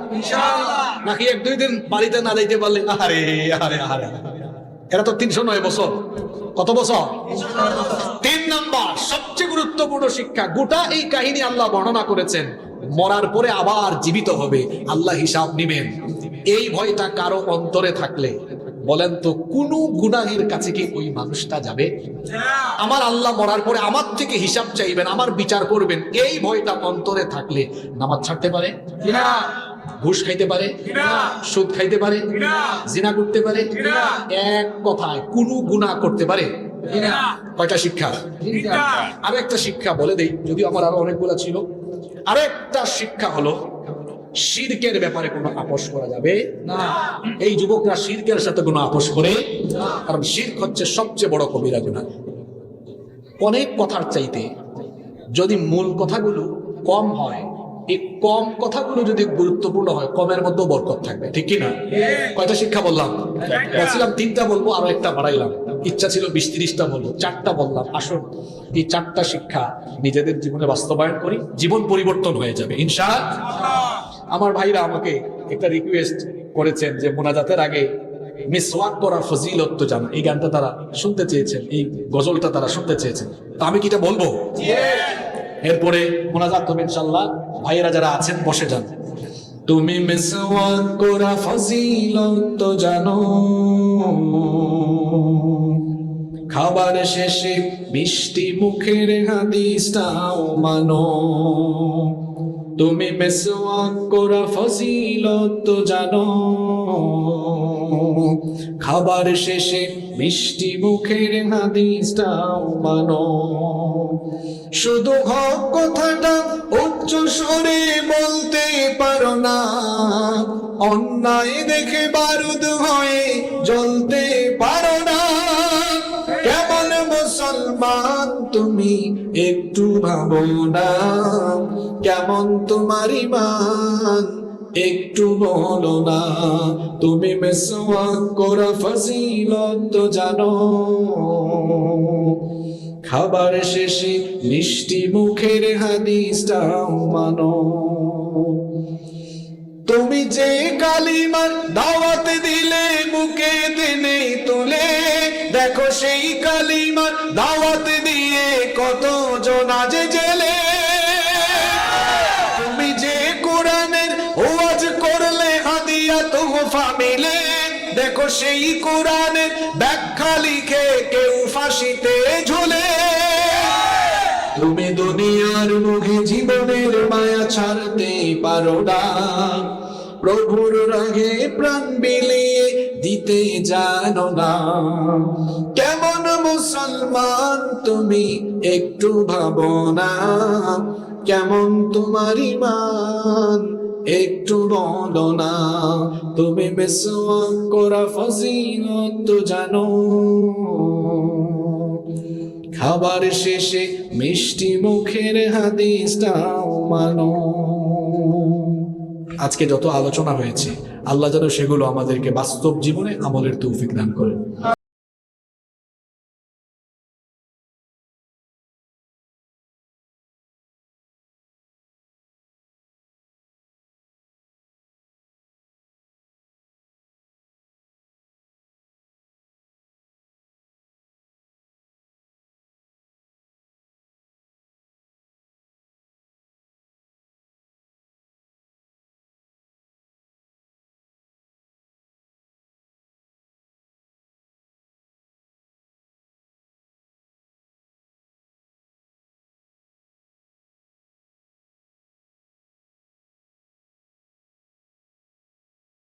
নাকি 1-2 দিন বাড়িতে না যাইতে পারলে আরে আরে আরে, এরা তো 309 বছর। কত বছর? 3 নাম্বার সবচেয়ে গুরুত্বপূর্ণ শিক্ষা, গোটা এই কাহিনী আল্লাহ বর্ণনা করেছেন, মরার পরে আবার জীবিত হবে, আল্লাহ হিসাব নিবেন। এই ভয়টা কারো অন্তরে থাকলে বলেন তো, কোন গুনাহের কাছে কি ওই মানুষটা যাবে? আমার আল্লাহ মরার পরে আমার থেকে হিসাব চাইবেন, আমার বিচার করবেন, এই ভয়টা অন্তরে থাকলে নামাজ ছাড়তে পারে কিনা? ঘুষ খাইতে পারে কিনা? সুদ খাইতে পারে কিনা? জিনা করতে পারে কিনা? এক কথায় কোন গুনাহ করতে পারে কিনা? কয়টা শিক্ষা? আরেকটা শিক্ষা বলে দেই, যদিও আমার আরো অনেকগুলো ছিল। আরেকটা শিক্ষা হলো, শিরকের ব্যাপারে কোনো আপোষ করা যাবে না। এই যুবকরা শিরকের সাথে কোনো আপোষ করে, কারণ শিরক হচ্ছে সবচেয়ে বড় কবিরা গুনাহ। অনেক কথার চাইতে যদি মূল কথাগুলো কম হয়, এই কম কথাগুলো যদি গুরুত্বপূর্ণ হয়, কমের মধ্যে বরকত থাকবে, ঠিক কিনা? কয়টা শিক্ষা বললাম? বলছিলাম 3টা বলবো, আরো একটা বাড়াইলাম। ইচ্ছা ছিল 20-30টা বলবো, 4টা বললাম। আসুন এই 4টা শিক্ষা নিজেদের জীবনে বাস্তবায়ন করি, জীবন পরিবর্তন হয়ে যাবে ইনশাআল্লাহ। আমার ভাইরা আমাকে একটা রিকোয়েস্ট করেছেন যে মোনাজাতের আগে মিসওয়াক করার ফজিলত তো জানো, এই গানটা তারা শুনতে চেয়েছেন, এই গজলটা তারা শুনতে চেয়েছেন। তা আমি কি এটা বলবো? এরপরে মোনাজাত হবে ইনশাআল্লাহ। ভাইয়েরা যারা আছেন বসে যান। তুমি মিসওয়াক করা ফজিলত তো জানো, খাবার শেষে মিষ্টি মুখের হাদিসটাও মানো। তুমি মিসওয়াক করা ফজিলত তো জানো, খাবার শেষে মিষ্টি মুখের হাদিসটাও মানো। শুধু হক কথাটা উচ্চ স্বরে বলতে পারো না, অন্যায় দেখে বারুদ হয়ে জ্বলতে পারো না। কেমন মুসলমান তুমি একটু ভাবো না, কেমন তোমার ঈমান একটু বলো না। তুমি মিসওয়াক করা ফজিলত তো জানো, খাবার শেষে মিষ্টি মুখের হাদিসটাও মানো। তুমি যে কালিমার দাওয়াত দিলে বুকে দিনে তুলে, দেখো সেই কালিমার দাওয়াত দিয়ে কত জন আজ জেলে। তুমি যে কোরআনের ওয়াজ করলে হাদিয়া তোহফা মিলে, দেখো সেই কোরআনের ব্যাখ্যা লিখে কেউ ফাঁসিতে ঝুলে। তুমি দুনিয়ার মুখে জীবনের মায়া ছাড়তে পারো না, প্রভুর রাগে প্রাণ বিলিয়ে দিতে জানো না। কেমন মুসলমান তুমি একটু ভাবো না, কেমন তোমার ঈমান একটু বলো না। তুমি মিসওয়াক করা ফজিলত জানো, খাবার শেষে মিষ্টি মুখের হাদিসটাও মানো। আজকে যত আলোচনা হয়েছে, আল্লাহ যেন সেগুলো আমাদেরকে বাস্তব জীবনে আমলের তৌফিক দান করেন।